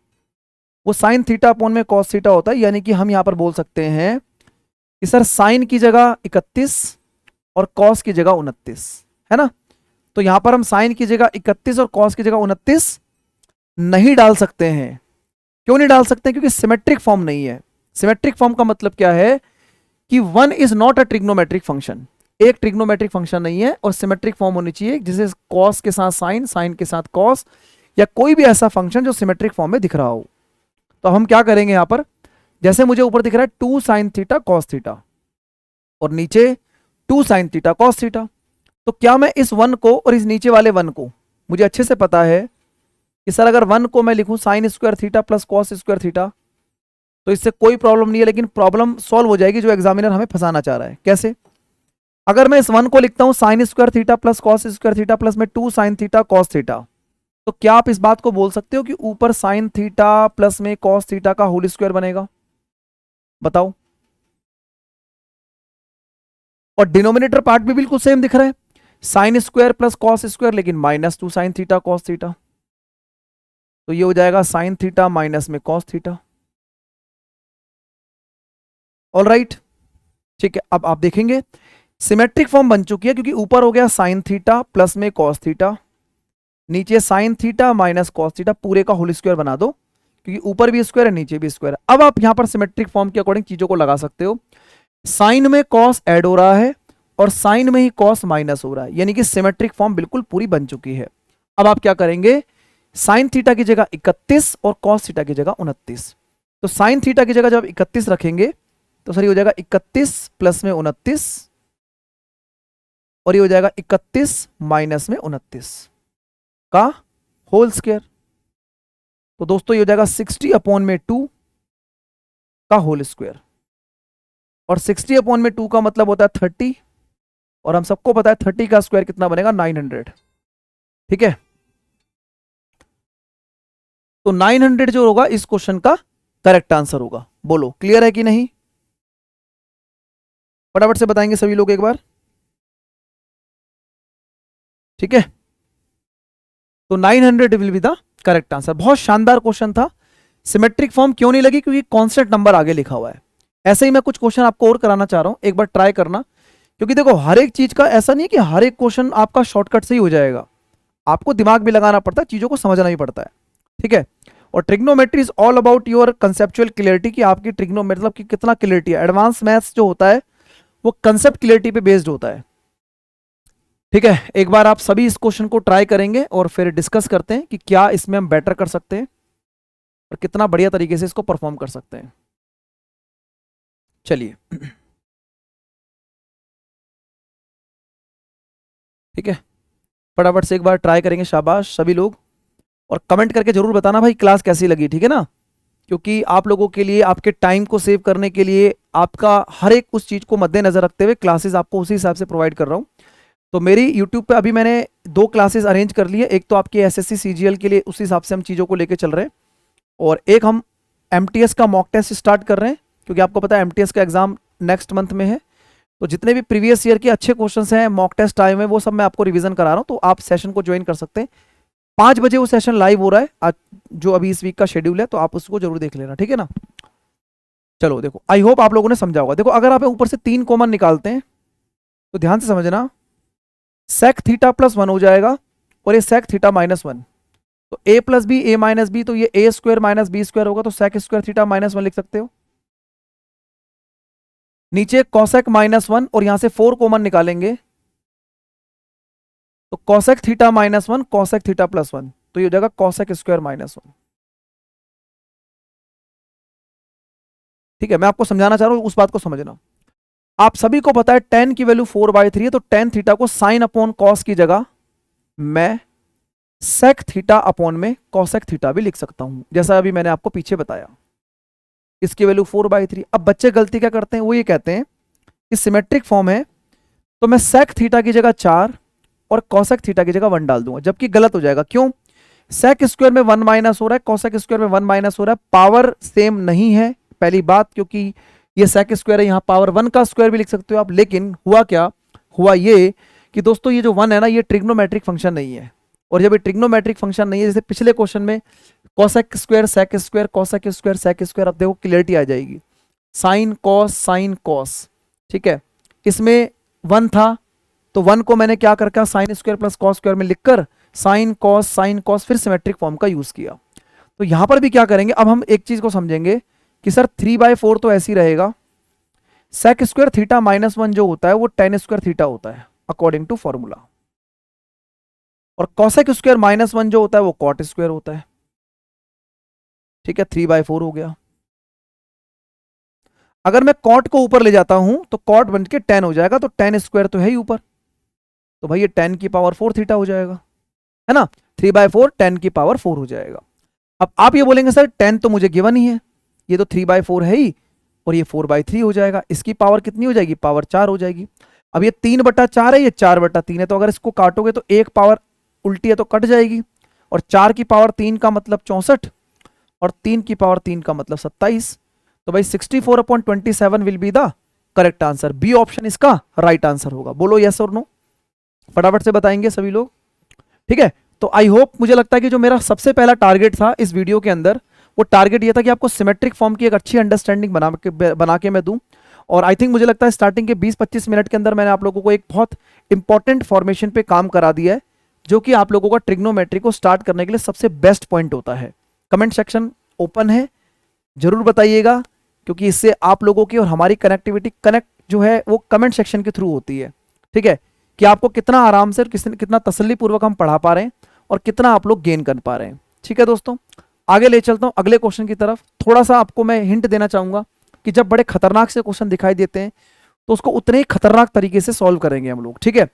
वो साइन थीटा अपॉन में कॉस थीटा होता है, यानी कि हम यहां पर बोल सकते हैं कि सर साइन की जगह 31 और कॉस की जगह 29, है ना। तो यहां पर हम साइन की जगह 31 और कॉस की जगह 29 नहीं डाल सकते हैं। क्यों नहीं डाल सकते, क्योंकि सिमेट्रिक फॉर्म नहीं है। सिमेट्रिक फॉर्म का मतलब क्या है कि 1 is not a trigonometric function, एक ट्रिग्नोमेट्रिक फंक्शन नहीं है, और सिमेट्रिक फॉर्म होनी चाहिए जिसे कॉस के साथ साइन, साइन के साथ कॉस, या कोई भी ऐसा फंक्शन जो सिमेट्रिक फॉर्म में दिख रहा हो। तो हम क्या करेंगे यहां पर, जैसे मुझे ऊपर दिख रहा है 2 साइन थीटा कॉस थीटा और नीचे 2 साइन थीटा कॉस थीटा, तो क्या मैं इस 1 को और इस नीचे वाले 1 को, मुझे अच्छे से पता है कि सर अगर 1 को मैं लिखूं sign square theta plus cos square theta तो इससे कोई प्रॉब्लम नहीं है, लेकिन प्रॉब्लम सॉल्व हो जाएगी जो एग्जामिनर हमें फंसाना चाह रहा है। कैसे, अगर मैं इस 1 को लिखता हूं sign square theta plus cos square theta plus में 2 साइन थीटा कॉस थीटा, तो क्या आप इस बात को बोल सकते हो कि ऊपर साइन थीटा प्लस में कॉस थीटा का होल स्क्वायर बनेगा, बताओ। और डिनोमिनेटर पार्ट भी बिल्कुल सेम दिख रहा है, sign square plus cos square, लेकिन -2 साइन थीटा कॉस थीटा, तो ये हो जाएगा साइन थीटा माइनस में कॉस थीटा। ऑल राइट, ठीक है। अब आप देखेंगे सिमेट्रिक फॉर्म बन चुकी है, क्योंकि ऊपर हो गया साइन थीटा प्लस में कॉस थीटा, नीचे sine theta minus cos theta, पूरे का होल स्क्वायर बना दो, क्योंकि ऊपर भी स्क्वायर है नीचे भी स्क्वायर है। अब आप यहां पर सिमेट्रिक फॉर्म के अकॉर्डिंग चीजों को लगा सकते हो। साइन में कॉस ऐड हो रहा है और साइन में ही कॉस माइनस हो रहा है, यानी कि सिमेट्रिक फॉर्म बिल्कुल पूरी बन चुकी है। अब आप क्या करेंगे, साइन थीटा की जगह 31 और कॉस थीटा की जगह 29, तो साइन थीटा की जगह जब 31 रखेंगे तो सर ये हो जाएगा 31 प्लस में 29 और ये हो जाएगा 31 माइनस में 29 का होल स्क्वायर। तो दोस्तों ये हो जाएगा 60/2 का होल स्क्वायर, और 60/2 का मतलब होता है 30, और हम सबको पता है 30 का स्क्वायर कितना बनेगा, 900। ठीक है, तो 900 जो होगा इस क्वेश्चन का करेक्ट आंसर होगा। बोलो क्लियर है कि नहीं, फटाफट से बताएंगे सभी लोग एक बार। ठीक है, तो 900 will be the correct answer. बहुत शानदार क्वेश्चन था। सिमेट्रिक फॉर्म क्यों नहीं लगी, क्योंकि कांस्टेंट नंबर आगे लिखा हुआ है। ऐसे ही मैं कुछ क्वेश्चन आपको और कराना चाह रहा हूं, एक बार ट्राई करना, क्योंकि देखो हर एक चीज का ऐसा नहीं कि हर एक क्वेश्चन आपका शॉर्टकट से ही हो जाएगा, आपको दिमाग भी लगाना पड़ता है, चीजों को समझना भी पड़ता है। ठीक है, और trigonometry is all about your conceptual clarity, कि आपकी ट्रिग्नो मतलब कि कितना क्लियरिटी है। एडवांस मैथ्स जो होता है वो कंसेप्ट क्लियरिटी पे बेस्ड होता है। ठीक है, एक बार आप सभी इस क्वेश्चन को ट्राई करेंगे और फिर डिस्कस करते हैं कि क्या इसमें हम बेटर कर सकते हैं और कितना बढ़िया तरीके से इसको परफॉर्म कर सकते हैं। चलिए ठीक है, फटाफट से एक बार ट्राई करेंगे, शाबाश सभी लोग, और कमेंट करके जरूर बताना भाई क्लास कैसी लगी। ठीक है ना, क्योंकि आप लोगों के लिए, आपके टाइम को सेव करने के लिए, आपका हर एक उस चीज को मद्देनजर रखते हुए क्लासेस आपको उसी हिसाब से प्रोवाइड कर रहा हूं। तो मेरी यूट्यूब पे अभी मैंने 2 क्लासेस अरेंज कर ली है। एक तो आपके एसएससी सीजीएल के लिए, उस हिसाब से हम चीज़ों को लेके चल रहे हैं, और एक हम एमटीएस का मॉक टेस्ट स्टार्ट कर रहे हैं, क्योंकि आपको पता है एमटीएस का एग्जाम नेक्स्ट मंथ में है। तो जितने भी प्रीवियस ईयर के अच्छे क्वेश्चंस हैं, मॉक टेस्ट आए हुए हैं, वो सब मैं आपको रिवीजन करा रहा हूँ, तो आप सेशन को ज्वाइन कर सकते हैं। 5 बजे वो सेशन लाइव हो रहा है आज, जो अभी इस वीक का शेड्यूल है, तो आप उसको जरूर देख लेना। ठीक है ना, चलो देखो, आई होप आप लोगों ने समझा होगा। देखो अगर आप ऊपर से 3 कॉमन निकालते हैं तो ध्यान से समझना, सेक थीटा प्लस 1 हो जाएगा, और ये सेक थीटा माइनस 1, तो a plus B, A minus B, तो ये A square minus B square होगा, तो सेक स्क्वायर थीटा माइनस 1 लिख सकते हो। नीचे कॉसेक माइनस 1, और यहां से 4 कॉमन निकालेंगे, तो cosec theta minus 1, cosec theta plus 1, तो ये हो जाएगा कॉसेक स्क्वायर माइनस 1। ठीक है, मैं आपको समझाना चाह रहा हूं, उस बात को समझना। आप सभी को पता है tan की वैल्यू 4/3 है, तो tan थीटा को साइन अपॉन कॉस की जगह मैं सेक थीटा अपॉन में कॉसेक थीटा भी लिख सकता हूं, जैसा अभी मैंने आपको पीछे बताया। इसकी वैल्यू 4/3। अब बच्चे गलती क्या करते हैं, वो ये कहते हैं कि सिमेट्रिक फॉर्म है, तो मैं सेक थीटा की जगह 4 और कॉसेक थीटा की जगह 1 डाल दूंगा, जबकि गलत हो जाएगा। क्यों, सेक स्क्वायर में 1 माइनस हो रहा है, कॉसेक स्क्वायर में 1 माइनस हो रहा है, पावर सेम नहीं है पहली बात, क्योंकि ये सेक स्क्वायर है, यहां पावर 1 का स्क्वायर भी लिख सकते हो आप। लेकिन हुआ क्या, हुआ ये कि दोस्तों ये जो 1 है ना, ये ट्रिग्नोमेट्रिक फंक्शन नहीं है, और जब ये ट्रिग्नोमेट्रिक फंक्शन नहीं है, जैसे पिछले क्वेश्चन में cosec square sec square, cosec square sec square, अब देखो क्लियरिटी आ जाएगी, साइन कॉस साइन कॉस। ठीक है, इसमें 1 था, तो 1 को मैंने क्या करके sign square plus cos square में लिखकर साइन कॉस फिर सिमेट्रिक फॉर्म का यूज किया। तो यहां पर भी क्या करेंगे, अब हम एक चीज को समझेंगे कि सर 3/4 तो ऐसी रहेगा, सेक स्क्वायर थीटा माइनस 1 जो होता है वो tan स्क्वायर थीटा होता है अकॉर्डिंग टू फॉर्मूला, और कॉसेक स्क्वायर माइनस 1 जो होता है वो कॉट स्क्वायर होता है। ठीक है, 3/4 हो गया। अगर मैं कॉट को ऊपर ले जाता हूं तो कॉट बन के tan हो जाएगा, तो tan स्क्वायर तो है ही ऊपर, तो भाई ये tan की पावर 4 थीटा हो जाएगा, है ना, 3/4 tan की पावर 4 हो जाएगा। अब आप ये बोलेंगे सर tan तो मुझे गिवन ही है, ये तो 3/4 है ही, और ये 4/3 हो जाएगा, इसकी पावर कितनी हो जाएगी, पावर 4 हो जाएगी। अब ये 3/4 है, ये 4/3 है, तो अगर इसको काटोगे तो एक पावर उल्टी है तो कट जाएगी, और 4 की पावर 3 का मतलब 64, और 3 की पावर 3 का मतलब 27, तो भाई 64/27 will be the correct answer. B option इसका राइट आंसर होगा। बोलो यस और नो, फटाफट से बताएंगे सभी लोग। ठीक है, तो आई होप, मुझे लगता है कि जो मेरा सबसे पहला टारगेट था इस वीडियो के अंदर, वो टारगेट ये था कि आपको सिमेट्रिक फॉर्म की एक अच्छी अंडरस्टैंडिंग बना के मैं दूं, और आई थिंक मुझे लगता है स्टार्टिंग के 20-25 मिनट के अंदर मैंने आप लोगों को एक बहुत इंपॉर्टेंट फॉर्मेशन पे काम करा दिया है, जो कि आप लोगों का ट्रिग्नोमेट्री को स्टार्ट करने के लिए सबसे बेस्ट पॉइंट होता है। कमेंट सेक्शन ओपन है, जरूर बताइएगा, क्योंकि इससे आप लोगों की और हमारी कनेक्ट जो है वो कमेंट सेक्शन के थ्रू होती है। ठीक है, कि आपको कितना आराम से और कितना तसल्ली पूर्वक हम पढ़ा पा रहे हैं, और कितना आप लोग गेन कर पा रहे हैं। ठीक है दोस्तों, आगे ले चलता हूं अगले क्वेश्चन की तरफ। थोड़ा सा आपको मैं हिंट देना चाहूंगा कि जब बड़े खतरनाक से क्वेश्चन दिखाई देते हैं तो उसको उतने ही खतरनाक तरीके से सॉल्व करेंगे हम लोग। ठीक है,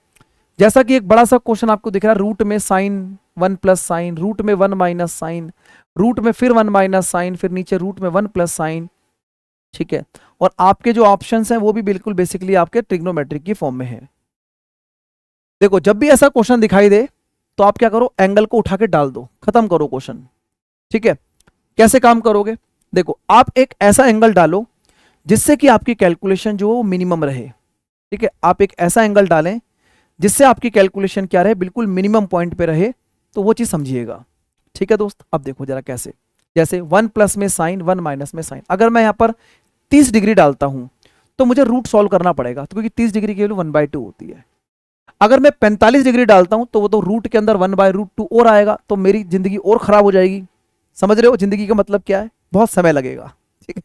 जैसा कि एक बड़ा सा क्वेश्चन आपको दिख रहा है, रूट में साइन 1 प्लस साइन, रूट में 1 माइनस साइन, रूट में फिर 1 माइनस साइन, फिर नीचे रूट में 1 प्लस साइन। ठीक है, और आपके जो ऑप्शंस हैं वो भी बिल्कुल बेसिकली आपके ट्रिग्नोमेट्रिक की फॉर्म में है। देखो जब भी ऐसा क्वेश्चन दिखाई दे तो आप क्या करो, एंगल को उठा के डाल दो, खत्म करो क्वेश्चन। ठीक है, कैसे काम करोगे? देखो आप एक ऐसा एंगल डालो जिससे कि आपकी कैलकुलेशन जो वो मिनिमम रहे। ठीक है, आप एक ऐसा एंगल डालें जिससे आपकी कैलकुलेशन क्या रहे, बिल्कुल मिनिमम पॉइंट पे रहे, तो वो चीज समझिएगा। ठीक है दोस्त, अब देखो जरा कैसे, जैसे 1 प्लस में साइन 1 माइनस में साइन, अगर मैं यहां पर 30 डिग्री डालता हूं तो मुझे रूट सॉल्व करना पड़ेगा, तो क्योंकि 30 डिग्री की वैल्यू 1/2 होती है। अगर मैं 45 डिग्री डालता हूं तो वो तो रूट के अंदर 1/√2 और आएगा, तो मेरी जिंदगी और खराब हो जाएगी। समझ रहे हो जिंदगी का मतलब क्या है, बहुत समय लगेगा। ठीक है,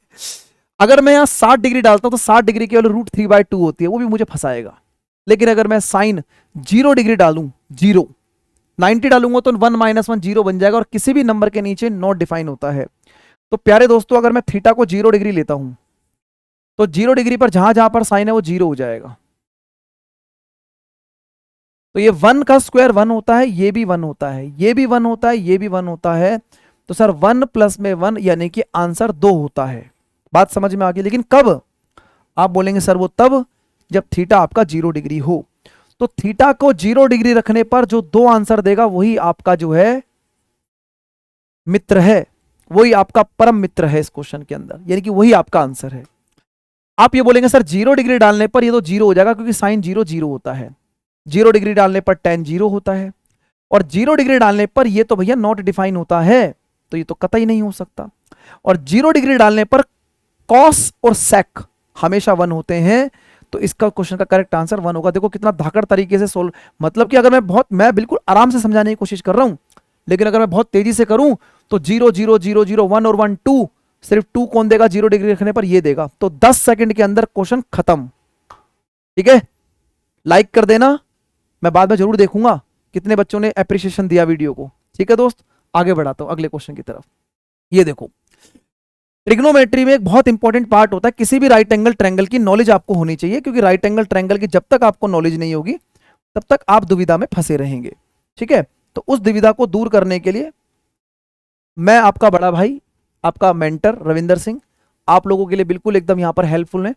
अगर मैं यहाँ 60 डिग्री डालता हूं तो 60 डिग्री की वैल्यू √3/2 होती है, वो भी मुझे फंसाएगा। लेकिन अगर मैं साइन 0 डिग्री डालूं, 90 डालूंगा तो 1 - 1 0 बन जाएगा, और किसी भी नंबर के नीचे नॉट डिफाइन होता है। तो प्यारे दोस्तों अगर मैं थीटा को 0 डिग्री लेता हूं तो 0 डिग्री पर जहां जहां पर साइन है वो 0 हो जाएगा। तो ये 1 का स्क्वायर 1 होता है, ये भी 1 होता है, ये भी 1 होता है, ये भी 1 होता है। तो सर 1 प्लस में 1 यानी कि आंसर 2 होता है। बात समझ में आ गई? लेकिन कब? आप बोलेंगे सर वो तब जब थीटा आपका 0 डिग्री हो। तो थीटा को 0 डिग्री रखने पर जो 2 आंसर देगा वही आपका जो है मित्र है, वही आपका परम मित्र है इस क्वेश्चन के अंदर, यानी कि वही आपका आंसर है। आप ये बोलेंगे सर 0 डिग्री डालने पर ये तो 0 हो जाएगा, क्योंकि साइन 0 0 होता है। 0 डिग्री डालने पर tan 0 होता है, और 0 डिग्री डालने पर ये तो भैया नॉट डिफाइन होता है, तो ये तो कतई नहीं हो सकता। और 0 डिग्री डालने पर कॉस और सेक हमेशा 1 होते हैं, तो इसका क्वेश्चन का करेक्ट आंसर 1 होगा। देखो कितना धाकड़ तरीके से सोल्व, मतलब कि अगर मैं बिल्कुल आराम से समझाने की कोशिश कर रहा हूं, लेकिन अगर मैं बहुत तेजी से करूं तो 0 0 0 0 1 और 1 2, सिर्फ 2 कौन देगा 0 डिग्री रखने पर, ये देगा। तो 10 सेकंड के अंदर क्वेश्चन खत्म। ठीक है, लाइक कर देना, मैं बाद में जरूर देखूंगा कितने बच्चों ने एप्रिसिएशन दिया वीडियो को। ठीक है दोस्त, आगे बढ़ाता हूं अगले क्वेश्चन की तरफ। ये देखो, ट्रिग्नोमेट्री में एक बहुत इंपॉर्टेंट पार्ट होता है, किसी भी राइट एंगल ट्रायंगल की नॉलेज आपको होनी चाहिए, क्योंकि राइट एंगल ट्रायंगल की जब तक आपको नॉलेज नहीं होगी तब तक आप दुविधा में फंसे रहेंगे। ठीक है, तो उस दुविधा को दूर करने के लिए मैं आपका बड़ा भाई, आपका मेंटर रविंदर सिंह, आप लोगों के लिए बिल्कुल एकदम यहां पर हेल्पफुल है।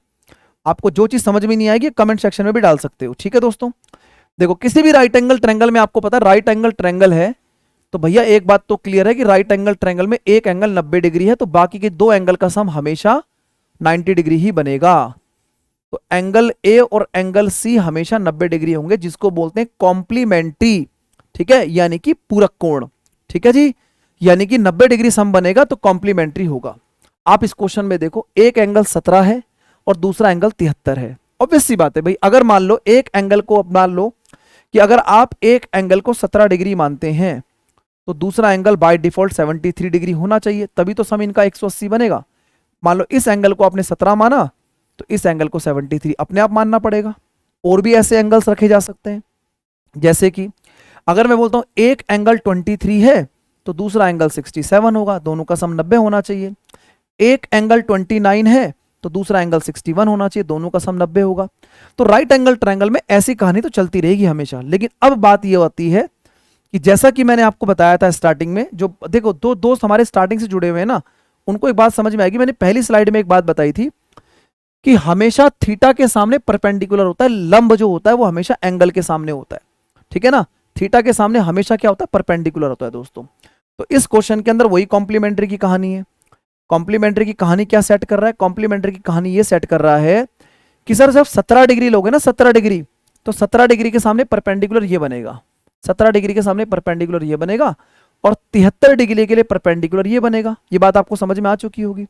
आपको जो चीज समझ में नहीं आएगी कमेंट सेक्शन में भी डाल सकते हो। ठीक है दोस्तों, देखो किसी भी राइट एंगल ट्रायंगल में आपको पता है राइट एंगल ट्रायंगल है, तो भैया एक बात तो क्लियर है कि राइट एंगल ट्रायंगल में एक एंगल 90 डिग्री है, तो बाकी के 2 एंगल का सम हमेशा 90 डिग्री ही बनेगा। तो एंगल ए और एंगल सी हमेशा 90 डिग्री होंगे, जिसको बोलते हैं कॉम्प्लीमेंट्री। ठीक है, यानी कि पूरक कोण। ठीक है जी, यानी कि 90 डिग्री सम बनेगा तो कॉम्प्लीमेंट्री होगा। आप इस क्वेश्चन में देखो, एक एंगल 17 है और दूसरा एंगल 73 है। ऑब्वियस सी बात है भाई, अगर मान लो एक एंगल को, मान लो कि अगर आप एक एंगल को 17 डिग्री मानते हैं तो दूसरा एंगल बाय डिफॉल्ट 73 डिग्री होना चाहिए, तभी तो सम इनका 180 बनेगा। मान लो इस एंगल को आपने 17 माना तो इस एंगल को 73 अपने आप मानना पड़ेगा। और भी ऐसे एंगल्स रखे जा सकते हैं, जैसे कि अगर मैं बोलता हूं एक एंगल 23 है तो दूसरा एंगल 67 होगा, दोनों का सम 90 होना चाहिए। एक एंगल 29 है तो दूसरा एंगल 61 होना चाहिए, दोनों का सम 90 होगा। तो राइट एंगल ट्रायंगल में ऐसी कहानी तो चलती रहेगी हमेशा। लेकिन अब बात यह आती है कि जैसा कि मैंने आपको बताया था स्टार्टिंग में, जो देखो 2 दोस्त हमारे स्टार्टिंग से जुड़े हुए हैं ना, उनको एक बात समझ में आएगी। मैंने पहली स्लाइड में एक बात बताई थी कि हमेशा थीटा के सामने परपेंडिकुलर होता है, लंब जो होता है वो हमेशा एंगल के सामने होता है। ठीक है ना, थीटा के सामने हमेशा क्या होता है, परपेंडिकुलर होता है दोस्तों। तो इस क्वेश्चन के अंदर वही कॉम्प्लीमेंट्री की कहानी है। कॉम्प्लीमेंट्री की कहानी क्या सेट कर रहा है, कॉम्प्लीमेंट्री की कहानी ये सेट कर रहा है कि सर जब 17 डिग्री लोगे ना, 17 डिग्री, तो 17 डिग्री के सामने परपेंडिकुलर ये बनेगा, 17 डिग्री के सामने परपेंडिकुलर ये बनेगा, और 73 डिग्री के लिए परपेंडिकुलर ये बनेगा। ये बात आपको समझ में आ चुकी होगी।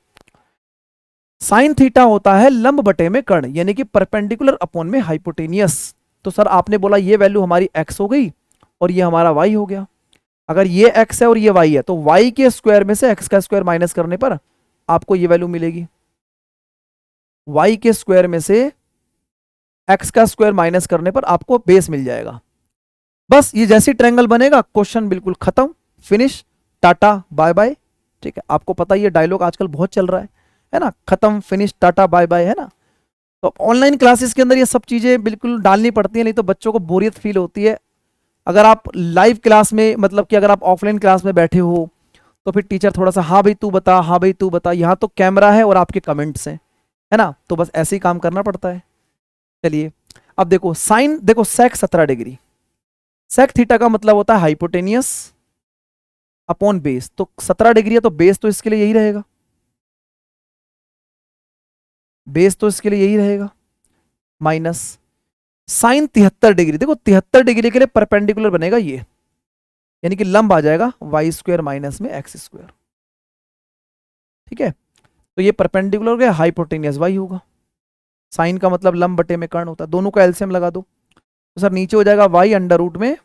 साइन थीटा होता है लंब बटे में कर्ण, यानी कि परपेंडिकुलर अपॉन में हाइपोटेनियस। तो सर आपने बोला ये वैल्यू हमारी x हो गई और ये हमारा y हो गया। अगर ये x है और ये y है तो y के स्क्वायर में से x का स्क्वायर माइनस करने पर आपको ये वैल्यू मिलेगी। y के स्क्वायर में से x का स्क्वायर माइनस करने पर आपको बेस मिल जाएगा। बस ये जैसी ट्रायंगल बनेगा क्वेश्चन बिल्कुल खत्म, फिनिश, टाटा बाय बाय। ठीक है, आपको पता ही ये डायलॉग आजकल बहुत चल रहा है ना, खत्म फिनिश टाटा बाय बाय, है ना। तो ऑनलाइन क्लासेस के अंदर ये सब चीजें बिल्कुल डालनी पड़ती है, नहीं तो बच्चों को बोरियत फील होती है। अगर आप लाइव क्लास में, मतलब कि अगर आप ऑफलाइन क्लास में बैठे हो तो फिर टीचर थोड़ा सा हाँ भाई तू बता, हाँ भाई तू बता, यहाँ तो कैमरा है और आपके कमेंट्स हैं, है ना, तो बस ऐसे ही काम करना पड़ता है। चलिए अब देखो साइन, देखो सेक 17 डिग्री, सेक थीटा का मतलब होता है हाइपोटेनियस अपॉन बेस, तो 17 डिग्री है तो बेस तो इसके लिए यही रहेगा, बेस तो इसके लिए यही रहेगा, माइनस साइन 73 डिग्री। देखो 73 डिग्री के लिए परपेंडिकुलर बनेगा ये, यानी कि लंब आ जाएगा वाई स्क्वायर माइनस में एक्स स्क्वायर। ठीक है, तो ये परपेंडिकुलर हो गया, हाइपोटेनियस वाई होगा, साइन का मतलब लंब बटे में कर्ण होता है, दोनों का एलसीएम लगा दो तो सर नीचे हो जाएगा वाई अंडर रूट में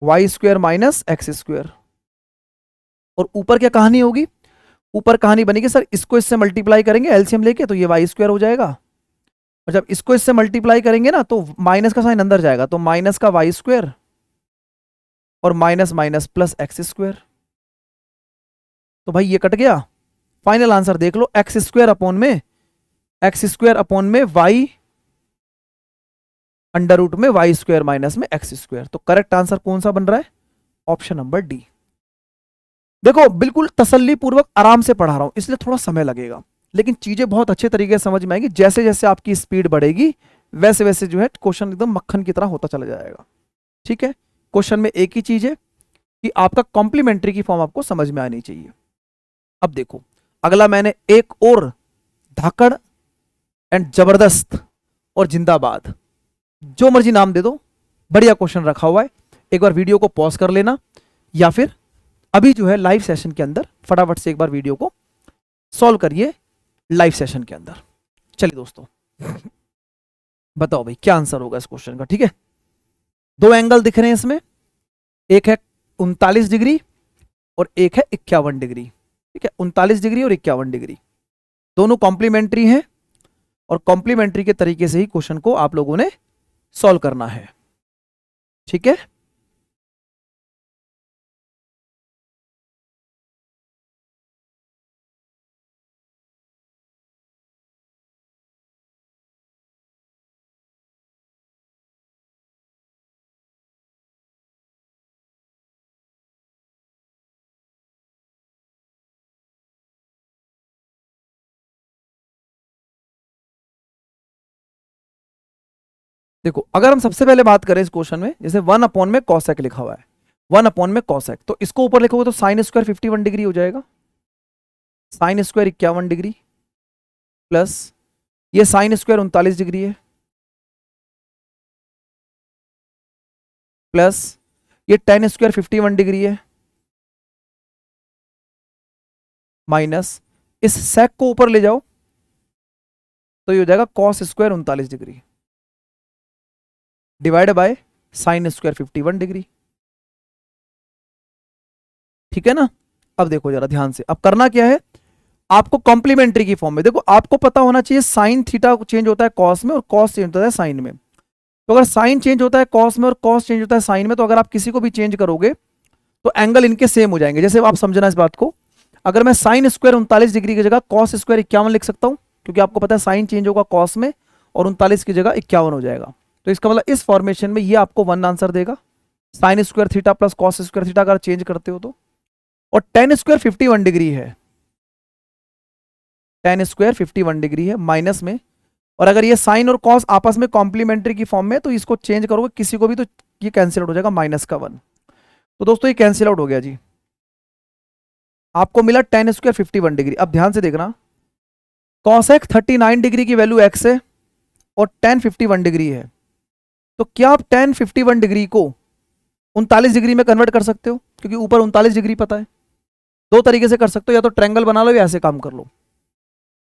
Y square minus X square, और ऊपर क्या कहानी होगी, ऊपर कहानी बनेगी सर इसको इससे मल्टीप्लाई करेंगे एलसीएम लेके तो ये वाई स्क्वायर हो जाएगा, और जब इसको इससे मल्टीप्लाई करेंगे ना तो माइनस का साइन अंदर जाएगा, तो माइनस का वाई स्क्वायर और minus minus plus x square, तो भाई ये कट गया। फाइनल आंसर देख लो, एक्स स्क्वायर अपॉन में वाई अंडर रूट में वाई स्क्वायर माइनस में एक्स स्क्वायर। तो करेक्ट आंसर कौन सा बन रहा है, ऑप्शन नंबर डी। देखो बिल्कुल तसल्ली पूर्वक आराम से पढ़ा रहा हूं इसलिए थोड़ा समय लगेगा, लेकिन चीजें बहुत अच्छे तरीके से समझ में आएंगी, जैसे जैसे आपकी स्पीड बढ़ेगी वैसे वैसे जो है क्वेश्चन एकदम मक्खन की तरह होता चला जाएगा। ठीक है, क्वेश्चन में एक ही चीज है कि आपका कॉम्प्लीमेंट्री की फॉर्म आपको समझ में आनी चाहिए। अब देखो अगला मैंने एक और धाकड़ एंड जबरदस्त और जिंदाबाद, जो मर्जी नाम दे दो, बढ़िया क्वेश्चन रखा हुआ है। एक बार वीडियो को पॉज कर लेना या फिर अभी जो है लाइव सेशन के अंदर फटाफट से एक बार वीडियो को सॉल्व करिए लाइव सेशन के अंदर। चलिए दोस्तों बताओ भाई क्या आंसर होगा इस क्वेश्चन का। ठीक है, दो एंगल दिख रहे हैं इसमें, एक है 39 डिग्री और एक है 51 डिग्री। ठीक है, 39 डिग्री और 51 डिग्री दोनों कॉम्प्लीमेंट्री हैं, और कॉम्प्लीमेंट्री के तरीके से ही क्वेश्चन को आप लोगों ने सॉल्व करना है। ठीक है, देखो अगर हम सबसे पहले बात करें इस क्वेश्चन में, जैसे 1 अपॉन में कॉसेक लिखा हुआ है, 1 अपॉन में कॉसेक, तो इसको ऊपर लिखोगे तो साइन स्क्वायर 51 डिग्री हो जाएगा, साइन स्क्वायर 51 डिग्री प्लस ये साइन स्क्वायर 39 डिग्री है, प्लस ये टेन स्क्वायर 51 डिग्री है, माइनस इस सेक को ऊपर ले जाओ तो ये हो जाएगा cos square 39 degree divide by sine square 51 degree. ठीक है ना, अब देखो जरा ध्यान से, अब करना क्या है, आपको कॉम्प्लीमेंट्री की फॉर्म में, देखो आपको पता होना चाहिए साइन थीटा चेंज होता है कॉस में और कॉस चेंज होता है साइन में, तो अगर साइन चेंज होता है कॉस में और कॉस चेंज होता है साइन में, तो अगर आप किसी को भी चेंज करोगे तो एंगल इनके सेम हो जाएंगे। जैसे आप समझना इस बात को, अगर मैं साइन स्क्वायर 39 डिग्री की जगह कॉस स्क्वायर 51 लिख सकता हूं, क्योंकि आपको पता है साइन चेंज होगा कॉस में और 39 की जगह 51 हो जाएगा, तो इसका मतलब इस फॉर्मेशन में ये आपको 1 आंसर देगा, sign square theta plus cos square theta अगर चेंज करते हो तो। और टेन स्क्वायर 51 डिग्री है, टेन स्क्वायर 51 डिग्री है माइनस में, और अगर ये साइन और कॉस आपस में कॉम्प्लीमेंट्री की फॉर्म में, तो इसको चेंज करोगे किसी को भी तो ये कैंसिल आउट हो जाएगा माइनस का 1, तो दोस्तों ये कैंसिल आउट हो गया जी, आपको मिला टेन स्क्वायर 51 डिग्री। अब ध्यान से देखना, कॉसेक 39 डिग्री की वैल्यू एक्स है और टेन 51 डिग्री है, तो क्या आप टेन 51 डिग्री को 39 डिग्री में कन्वर्ट कर सकते हो, क्योंकि ऊपर 39 डिग्री पता है। दो तरीके से कर सकते हो, या तो ट्रायंगल बना लो या ऐसे काम कर लो।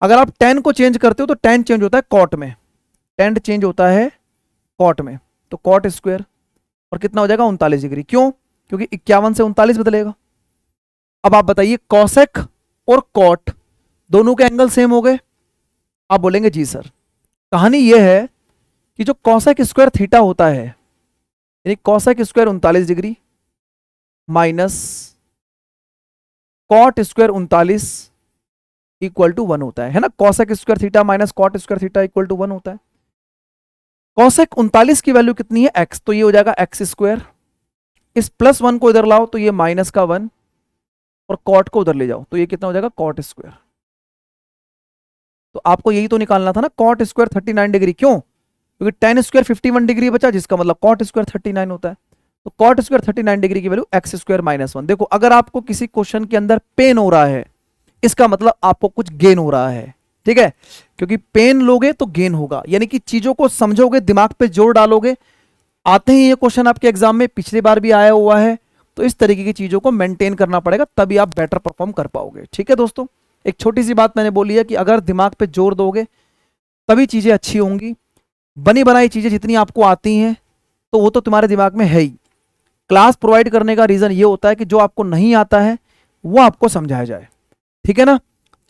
अगर आप टेन को चेंज करते हो तो टेन चेंज होता है कॉट में, टेन चेंज होता है कॉट में, तो कॉट स्क्वायर और कितना हो जाएगा 39 डिग्री, क्यों, क्योंकि 51 से 39 बदलेगा। अब आप बताइए कॉसेक और कॉट दोनों के एंगल सेम हो गए, आप बोलेंगे जी सर। कहानी यह है कि जो कॉसेक स्क्वायर थीटा होता है, यानी cosec square 39 degree minus cot square 39 equal to 1 होता है ना, cosec square theta minus cot square theta equal to 1 होता है। कॉसेक 39 की वैल्यू कितनी है एक्स, तो ये हो जाएगा एक्स स्क्वायर, इस प्लस 1 को इधर लाओ तो ये माइनस का 1, और कॉट को उधर ले जाओ तो ये कितना हो जाएगा कॉट स्क्वायर। तो आपको यही तो निकालना था ना, कॉट स्क्वायर 39 डिग्री, क्यों, क्योंकि टेन स्क्वायर 51 डिग्री बचा, जिसका मतलब कॉट स्क्वायर 39 होता है। तो कॉट स्क्वायर 39 डिग्री की वैल्यू एक्स स्क्वायर माइनस 1। देखो अगर आपको किसी क्वेश्चन के अंदर पेन हो रहा है, इसका मतलब आपको कुछ गेन हो रहा है, ठीक है, क्योंकि पेन लोगे तो गेन होगा, यानी कि चीजों को समझोगे, दिमाग पे जोर डालोगे। आते ही ये क्वेश्चन आपके एग्जाम में पिछली बार भी आया हुआ है, तो इस तरीके की चीजों को मेंटेन करना पड़ेगा, तभी आप बेटर परफॉर्म कर पाओगे। ठीक है दोस्तों, एक छोटी सी बात मैंने बोली है कि अगर दिमाग पे जोर दोगे तभी चीजें अच्छी होंगी। बनी बनाई चीजें जितनी आपको आती हैं तो वो तो तुम्हारे दिमाग में है ही। क्लास प्रोवाइड करने का रीजन ये होता है कि जो आपको नहीं आता है वो आपको समझाया जाए। ठीक है ना।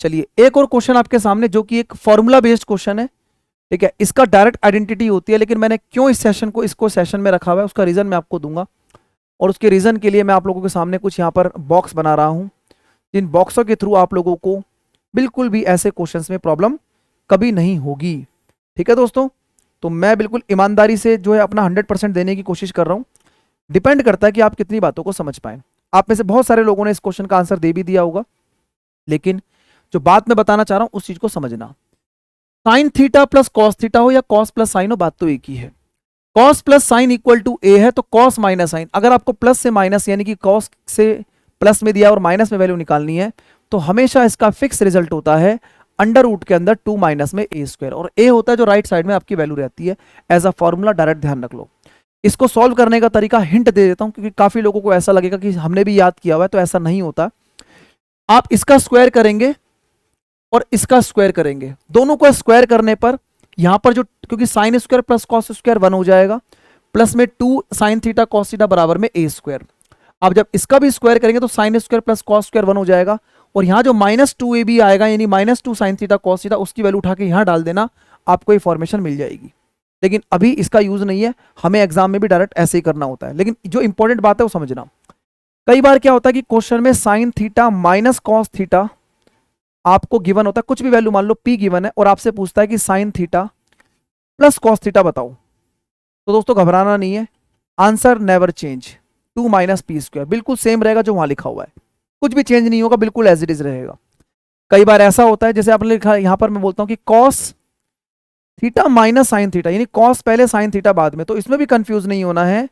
चलिए एक और क्वेश्चन आपके सामने, जो कि एक फॉर्मूला बेस्ड क्वेश्चन है। ठीक है, इसका डायरेक्ट आइडेंटिटी होती है, लेकिन मैंने क्यों इस सेशन को इसको सेशन में रखा हुआ है उसका रीजन मैं आपको दूंगा। और उसके रीजन के लिए मैं आप लोगों के सामने कुछ यहाँ पर बॉक्स बना रहा हूँ, जिन बॉक्सों के थ्रू आप लोगों को बिल्कुल भी ऐसे क्वेश्चंस में प्रॉब्लम कभी नहीं होगी। ठीक है दोस्तों, तो मैं बिल्कुल ईमानदारी से जो है अपना 100% देने की कोशिश कर रहा हूँ। डिपेंड करता है कि आप कितनी बातों को समझ पाए। आप में से बहुत सारे लोगों ने इस क्वेश्चन का आंसर दे भी दिया होगा, लेकिन जो बात मैं बताना चाह रहा हूं उस चीज को समझना। Sine theta plus cos theta हो या कॉस प्लस साइन हो, बात तो एक ही है। Cos plus sine equal to A है, तो कॉस माइनस साइन, अगर आपको प्लस से माइनस यानी कि कॉस से प्लस में दिया और माइनस में वैल्यू निकालनी है, तो हमेशा इसका फिक्स रिजल्ट होता है अंडर रूट के अंदर 2 माइनस में ए स्क्वायर, और ए होता है जो राइट साइड में आपकी वैल्यू रहती है। एज अ फॉर्मूला डायरेक्ट ध्यान रख लो। इसको सॉल्व करने का तरीका हिंट दे देता हूं, क्योंकि काफी लोगों को ऐसा लगेगा कि हमने भी याद किया हुआ है, तो ऐसा नहीं होता। आप इसका स्क्वायर करेंगे और इसका स्क्वायर करेंगे, दोनों को स्क्वायर करने पर यहां पर जो, क्योंकि sign square plus cos square 1 हो जाएगा, प्लस में 2 साइन थीटा कॉस थीटा बराबर में ए स्क्वायर। अब जब इसका भी स्क्वायर करेंगे तो sine square plus cos square 1 हो जाएगा, और यहां जो -2ab आएगा यानी -2 साइन थीटा कॉस थीटा, उसकी वैल्यू उठा के यहां डाल देना, आपको ये फॉर्मेशन मिल जाएगी। लेकिन अभी इसका यूज नहीं है, हमें एग्जाम में भी डायरेक्ट ऐसे ही करना होता है। लेकिन जो इंपॉर्टेंट बात है वो समझना। कई बार क्या होता है कि क्वेश्चन में sine theta minus cos theta आपको गिवन होता है, कुछ भी वैल्यू मान लो p गिवन है, और आपसे पूछता है कि sine theta plus cos theta बताओ, तो दोस्तों घबराना नहीं है, answer never change, 2 minus P square बिल्कुल सेम रहेगा जो वहां लिखा हुआ है, कुछ भी चेंज नहीं होगा, बिल्कुल एज इट इज रहेगा। कई बार ऐसा होता है जैसे आपने लिखा यहां पर, मैं बोलता हूं कि cos theta minus sine theta, यानी कॉस पहले साइन थीटा बाद में, तो इसमें भी कंफ्यूज नहीं होना है।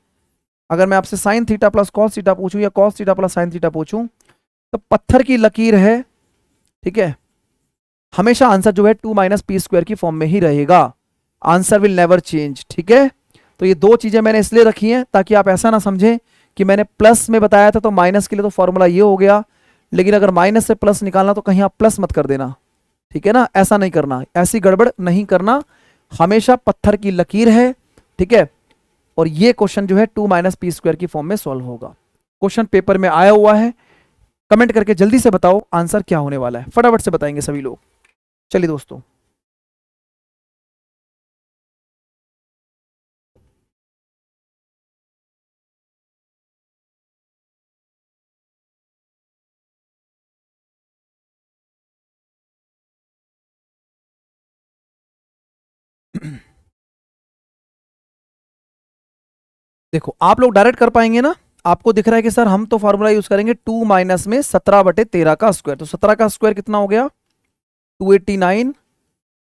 अगर मैं आपसे sine theta plus cos theta पूछूं या cos theta plus sine theta पूछूं, तो पत्थर की लकीर है, ठीक है, हमेशा आंसर जो है 2 माइनस पी स्क्वायर की फॉर्म में ही रहेगा, आंसर विल नेवर चेंज। ठीक है, तो ये दो चीजें मैंने इसलिए रखी हैं ताकि आप ऐसा ना समझें कि मैंने प्लस में बताया था तो माइनस के लिए तो फॉर्मूला ये हो गया, लेकिन अगर माइनस से प्लस निकालना तो कहीं आप प्लस मत कर देना। ठीक है ना, ऐसा नहीं करना, ऐसी गड़बड़ नहीं करना, हमेशा पत्थर की लकीर है। ठीक है, और ये क्वेश्चन जो है 2 माइनस पी स्क्वायर की फॉर्म में सॉल्व होगा। क्वेश्चन पेपर में आया हुआ है, कमेंट करके जल्दी से बताओ आंसर क्या होने वाला है, फटाफट से बताएंगे सभी लोग। चलिए दोस्तों, देखो आप लोग डायरेक्ट कर पाएंगे ना। आपको दिख रहा है कि सर हम तो फॉर्मूला यूज करेंगे 2 माइनस में 17/13 का स्क्वायर, तो 17 का स्क्वायर कितना हो गया 289,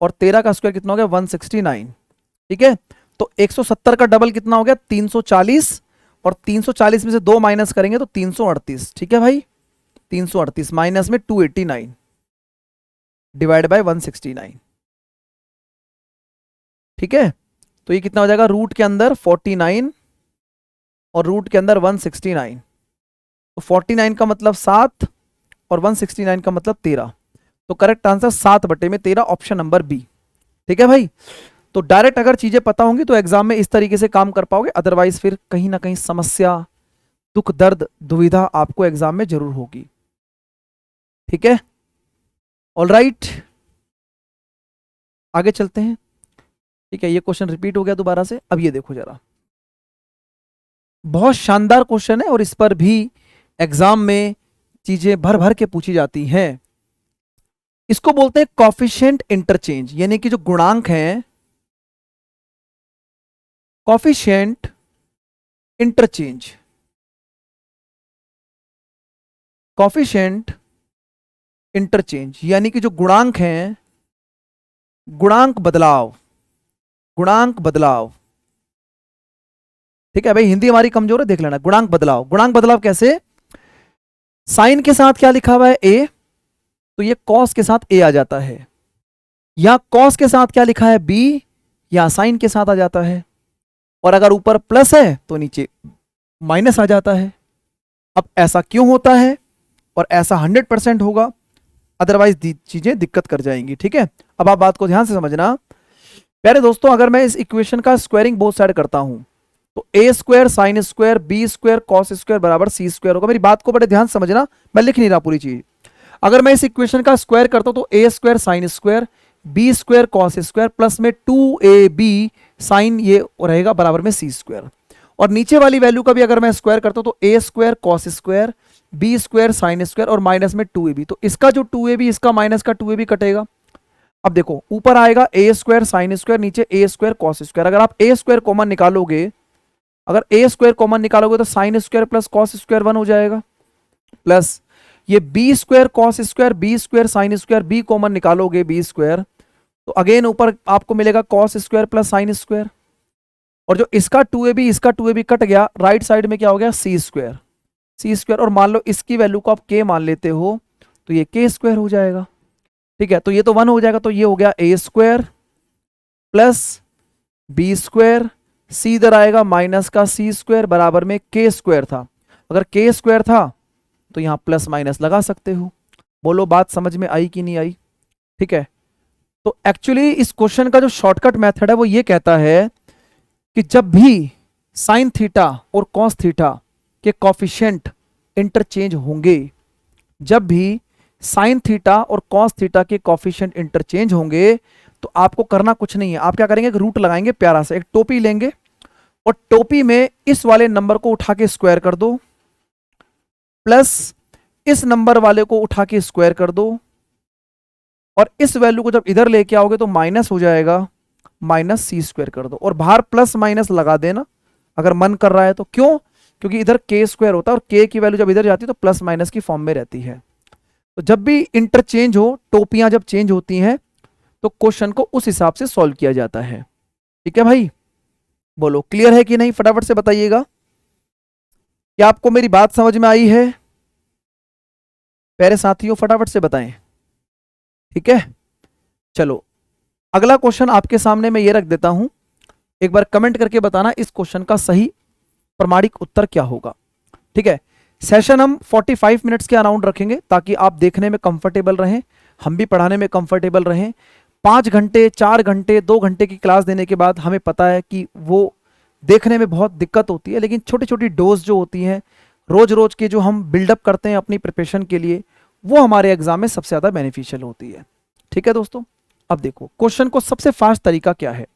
और 13 का स्क्वायर कितना हो गया 169। ठीक है, तो 170 का डबल कितना हो गया 340, और 340 में से 2 माइनस करेंगे तो 338। ठीक है भाई, 338 माइनस में 289 डिवाइड बाय 169। ठीक है, तो ये कितना हो जाएगा, रूट के अंदर 49 और रूट के अंदर 169, तो 49 का मतलब 7 और 169 का मतलब 13, तो correct answer 7/13, option number B. ठीक है भाई, तो डायरेक्ट अगर चीजें पता होंगी तो एग्जाम में इस तरीके से काम कर पाओगे, अदरवाइज फिर कहीं ना कहीं समस्या, दुख दर्द दुविधा आपको एग्जाम में जरूर होगी। ठीक है, ऑल राइट, आगे चलते हैं। ठीक है, ये क्वेश्चन रिपीट हो गया दोबारा से। अब ये देखो जरा, बहुत शानदार क्वेश्चन है और इस पर भी एग्जाम में चीजें भर भर के पूछी जाती हैं। इसको बोलते हैं कॉफिशिएंट इंटरचेंज, यानी कि जो गुणांक हैं, कॉफिशिएंट इंटरचेंज, कॉफिशिएंट इंटरचेंज यानी कि जो गुणांक हैं, गुणांक बदलाव, गुणांक बदलाव। ठीक है भाई, हिंदी हमारी कमजोर है, देख लेना। गुणांक बदलाव, गुणांक बदलाव कैसे? साइन के साथ क्या लिखा हुआ है? ए, तो ये कॉस के साथ ए आ जाता है। या कॉस के साथ क्या लिखा है? बी, या साइन के साथ आ जाता है। और अगर ऊपर प्लस है तो नीचे माइनस आ जाता है। अब ऐसा क्यों होता है? और ऐसा 100% होगा, अदरवाइज चीजें दिक्कत कर जाएंगी। ठीक है, अब आप बात को ध्यान से समझना। प्यारे दोस्तों, अगर मैं इस इक्वेशन का स्क्वायरिंग बोथ साइड करता हूं तो A square sine square B square cos square बराबर सी स्क्वायर होगा। मेरी बात को बड़े ध्यान से समझना, मैं लिख नहीं रहा पूरी चीज। अगर मैं इस इक्वेशन का स्क्वायर करता हूं तो A square sine square B square cos square plus में 2ab साइन ये रहेगा बराबर में सी स्क्वायर। और नीचे वाली वैल्यू का भी अगर मैं स्क्वायर करता हूं तो A square cos square B square sine square और माइनस में 2ab, तो इसका जो 2ab इसका माइनस का 2ab कटेगा। अब देखो ऊपर आएगा ए स्क्वायर साइन स्क्वायर, नीचे ए स्क्वायर कॉस स्क्वायर। अगर आप ए स्क्वायर कॉमन निकालोगे, अगर ए स्क्वायर कॉमन निकालोगे तो sine square plus cos square 1 हो जाएगा, प्लस ये B square cos square B square sine square, B common निकालोगे बी स्क्वायर तो अगेन ऊपर आपको मिलेगा cos square plus sine square. और जो इसका 2ab इसका 2ab कट गया, राइट साइड में क्या हो गया? सी स्क्वायर, सी स्क्वायर। और मान लो इसकी वैल्यू को आप के मान लेते हो तो ये के स्क्वायर हो जाएगा। ठीक है, तो ये तो 1 हो जाएगा, तो ये हो गया ए स्क्वायर प्लस बी स्क्वायर, सी इधर आएगा माइनस का सी स्क्वायर बराबर में के स्क्वायर था। अगर के स्क्वायर था तो यहां प्लस माइनस लगा सकते हो। बोलो बात समझ में आई कि नहीं आई? ठीक है, तो एक्चुअली इस क्वेश्चन का जो शॉर्टकट मेथड है वो ये कहता है कि जब भी साइन थीटा और कॉस थीटा के कॉफिशिएंट इंटरचेंज होंगे, जब भी साइन थीटा और कॉस थीटा के कॉफिशिएंट इंटरचेंज होंगे तो आपको करना कुछ नहीं है। आप क्या करेंगे? एक रूट लगाएंगे प्यारा सा, एक टोपी लेंगे और टोपी में इस वाले नंबर को उठा के स्क्वायर कर दो, प्लस इस नंबर वाले को उठा के स्क्वायर कर दो, और इस वैल्यू को जब इधर लेके आओगे तो माइनस हो जाएगा, माइनस सी स्क्वायर कर दो। और बाहर प्लस माइनस लगा देना अगर मन कर रहा है तो। क्यों? क्योंकि इधर के स्क्वायर होता है और के की वैल्यू जब इधर जाती है तो प्लस माइनस की फॉर्म में रहती है। तो जब भी इंटरचेंज हो, टोपियां जब चेंज होती हैं तो क्वेश्चन को उस हिसाब से सॉल्व किया जाता है। ठीक है भाई, बोलो क्लियर है कि नहीं? फटाफट से बताइएगा, क्या आपको मेरी बात समझ में आई है? प्यारे साथियों फटाफट से बताएं। ठीक है, चलो अगला क्वेश्चन आपके सामने मैं ये रख देता हूं, एक बार कमेंट करके बताना इस क्वेश्चन का सही प्रमाणिक उत्तर क्या होगा। ठीक है, सेशन हम 45 मिनट्स के अराउंड रखेंगे ताकि आप देखने में कंफर्टेबल रहें, हम भी पढ़ाने में कंफर्टेबल रहें। 5 घंटे 4 घंटे 2 घंटे की क्लास देने के बाद हमें पता है कि वो देखने में बहुत दिक्कत होती है, लेकिन छोटी छोटी डोज जो होती हैं रोज रोज के जो हम बिल्डअप करते हैं अपनी प्रिपरेशन के लिए, वो हमारे एग्जाम में सबसे ज़्यादा बेनिफिशियल होती है। ठीक है दोस्तों, अब देखो क्वेश्चन को सबसे फास्ट तरीका क्या है,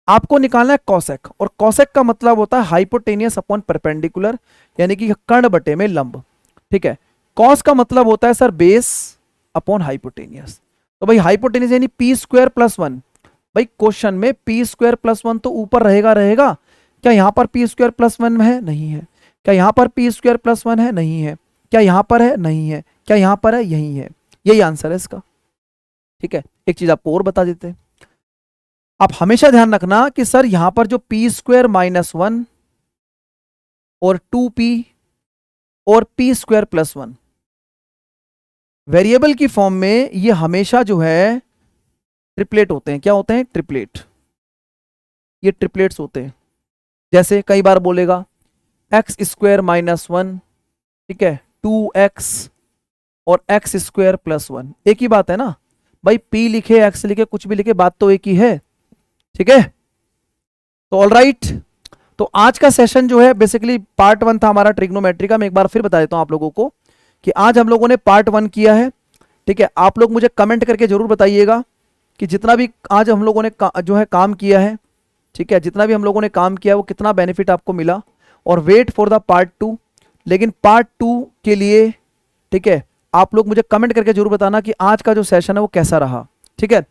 आपको निकालना है कॉसेक, और कॉसेक का मतलब होता है हाइपोटेनियस अपॉन परपेंडिकुलर, यानी कि कर्ण बटे में लंब। ठीक है, कॉस का मतलब होता है सर बेस अपॉन हाइपोटेनियस। तो भाई हाइपोटेनियस यानी पी स्क्वायर प्लस 1। भाई क्वेश्चन में पी स्क्वायर प्लस 1 तो ऊपर रहेगा रहेगा, क्या यहां पर पी स्क्वायर प्लस 1 है? नहीं है। क्या यहां पर पी स्क्वायर प्लस 1 है? नहीं है। क्या यहां पर है? नहीं है। क्या यहां पर है? यही है। यही आंसर है इसका। ठीक है, एक चीज आपको और बता देते हैं, आप हमेशा ध्यान रखना कि सर यहां पर जो पी स्क्वायर माइनस 1 और 2p और पी स्क्वायर प्लस 1 वेरिएबल की फॉर्म में ये हमेशा जो है ट्रिपलेट होते हैं। क्या होते हैं? ट्रिपलेट। ये ट्रिपलेट्स होते हैं। जैसे कई बार बोलेगा एक्स स्क्वायर माइनस 1, ठीक है, 2x और एक्स स्क्वायर प्लस 1, एक ही बात है ना भाई। p लिखे एक्स लिखे कुछ भी लिखे, बात तो एक ही है। ठीक है, तो ऑल राइट, तो आज का सेशन जो है बेसिकली पार्ट 1 था हमारा ट्रिग्नोमेट्री का। मैं एक बार फिर बता देता हूं आप लोगों को कि आज हम लोगों ने पार्ट 1 किया है। ठीक है, आप लोग मुझे कमेंट करके जरूर बताइएगा कि जितना भी आज हम लोगों ने जो है काम किया है, ठीक है, जितना भी हम लोगों ने काम किया वो कितना बेनिफिट आपको मिला, और वेट फॉर द पार्ट 2। लेकिन पार्ट 2 के लिए, ठीक है, आप लोग मुझे कमेंट करके जरूर बताना कि आज का जो सेशन है वो कैसा रहा। ठीक है,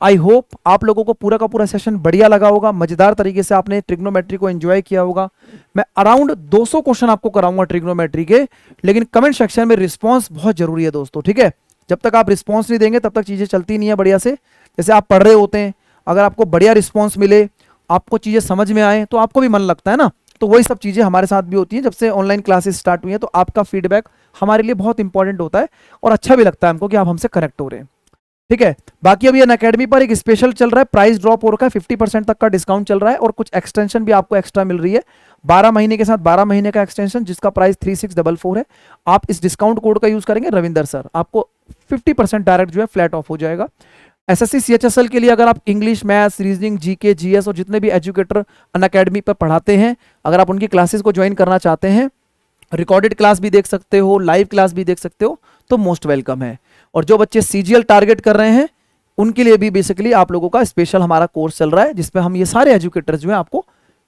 आई होप आप लोगों को पूरा का पूरा सेशन बढ़िया लगा होगा, मजेदार तरीके से आपने ट्रिग्नोमेट्री को एंजॉय किया होगा। मैं अराउंड 200 क्वेश्चन आपको कराऊंगा ट्रिग्नोमेट्री के, लेकिन कमेंट सेक्शन में रिस्पांस बहुत जरूरी है दोस्तों। ठीक है, जब तक आप रिस्पांस नहीं देंगे तब तक चीजें चलती नहीं है बढ़िया से। जैसे आप पढ़ रहे होते हैं, अगर आपको बढ़िया रिस्पांस मिले आपको चीज़ें समझ में आए तो आपको भी मन लगता है ना। तो वही सब चीज़ें हमारे साथ भी होती हैं जब से ऑनलाइन क्लासेस स्टार्ट हुई हैं। तो आपका फीडबैक हमारे लिए बहुत इंपॉर्टेंट होता है और अच्छा भी लगता है हमको कि आप हमसे कनेक्ट हो रहे हैं। ठीक है, बाकी अभी अनअकैडमी पर एक स्पेशल चल रहा है, प्राइस ड्रॉप हो रखा है, 50% तक का डिस्काउंट चल रहा है और कुछ एक्सटेंशन भी आपको एक्स्ट्रा मिल रही है। 12 महीने के साथ 12 महीने का एक्सटेंशन जिसका प्राइस 3644 है। आप इस डिस्काउंट कोड का यूज करेंगे रविंदर सर, आपको 50% डायरेक्ट जो है फ्लैट ऑफ हो जाएगा। एसएससी सीएचएसएल के लिए अगर आप English, maths, reasoning, GK, GS और जितने भी एजुकेटर अनअकैडमी पर पढ़ाते हैं, अगर आप उनकी क्लासेस को ज्वाइन करना चाहते हैं, रिकॉर्डेड क्लास भी देख सकते हो, लाइव क्लास भी देख सकते हो, तो मोस्ट वेलकम है। और जो बच्चे सीजीएल टारगेट कर रहे हैं उनके लिए भी बेसिकली आप लोगों का स्पेशल हमारा कोर्स चल रहा है जिसमें हम ये सारे एजुकेटर्स जो हैं आपको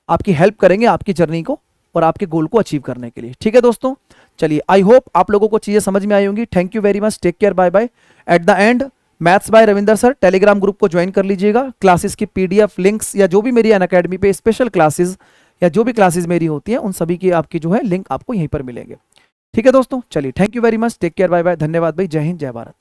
आपकी हेल्प करेंगे आपकी जर्नी को और आपके गोल को अचीव करने के लिए। ठीक है दोस्तों, चलिए आई होप आप लोगों को चीज़ें समझ में आई होंगी। Thank you very much, take care, bye bye. At the end maths by Ravinder sir Telegram group को ज्वाइन कर लीजिएगा। क्लासेस की पीडीएफ लिंक्स या जो भी मेरी अनअकैडमी पे स्पेशल क्लासेस या जो भी क्लासेस मेरी होती हैं उन सभी की आपकी जो है लिंक आपको यहीं पर मिलेंगे। ठीक है दोस्तों, चलिए thank you very much, take care, bye bye, धन्यवाद भाई, जय हिंद, जय भारत।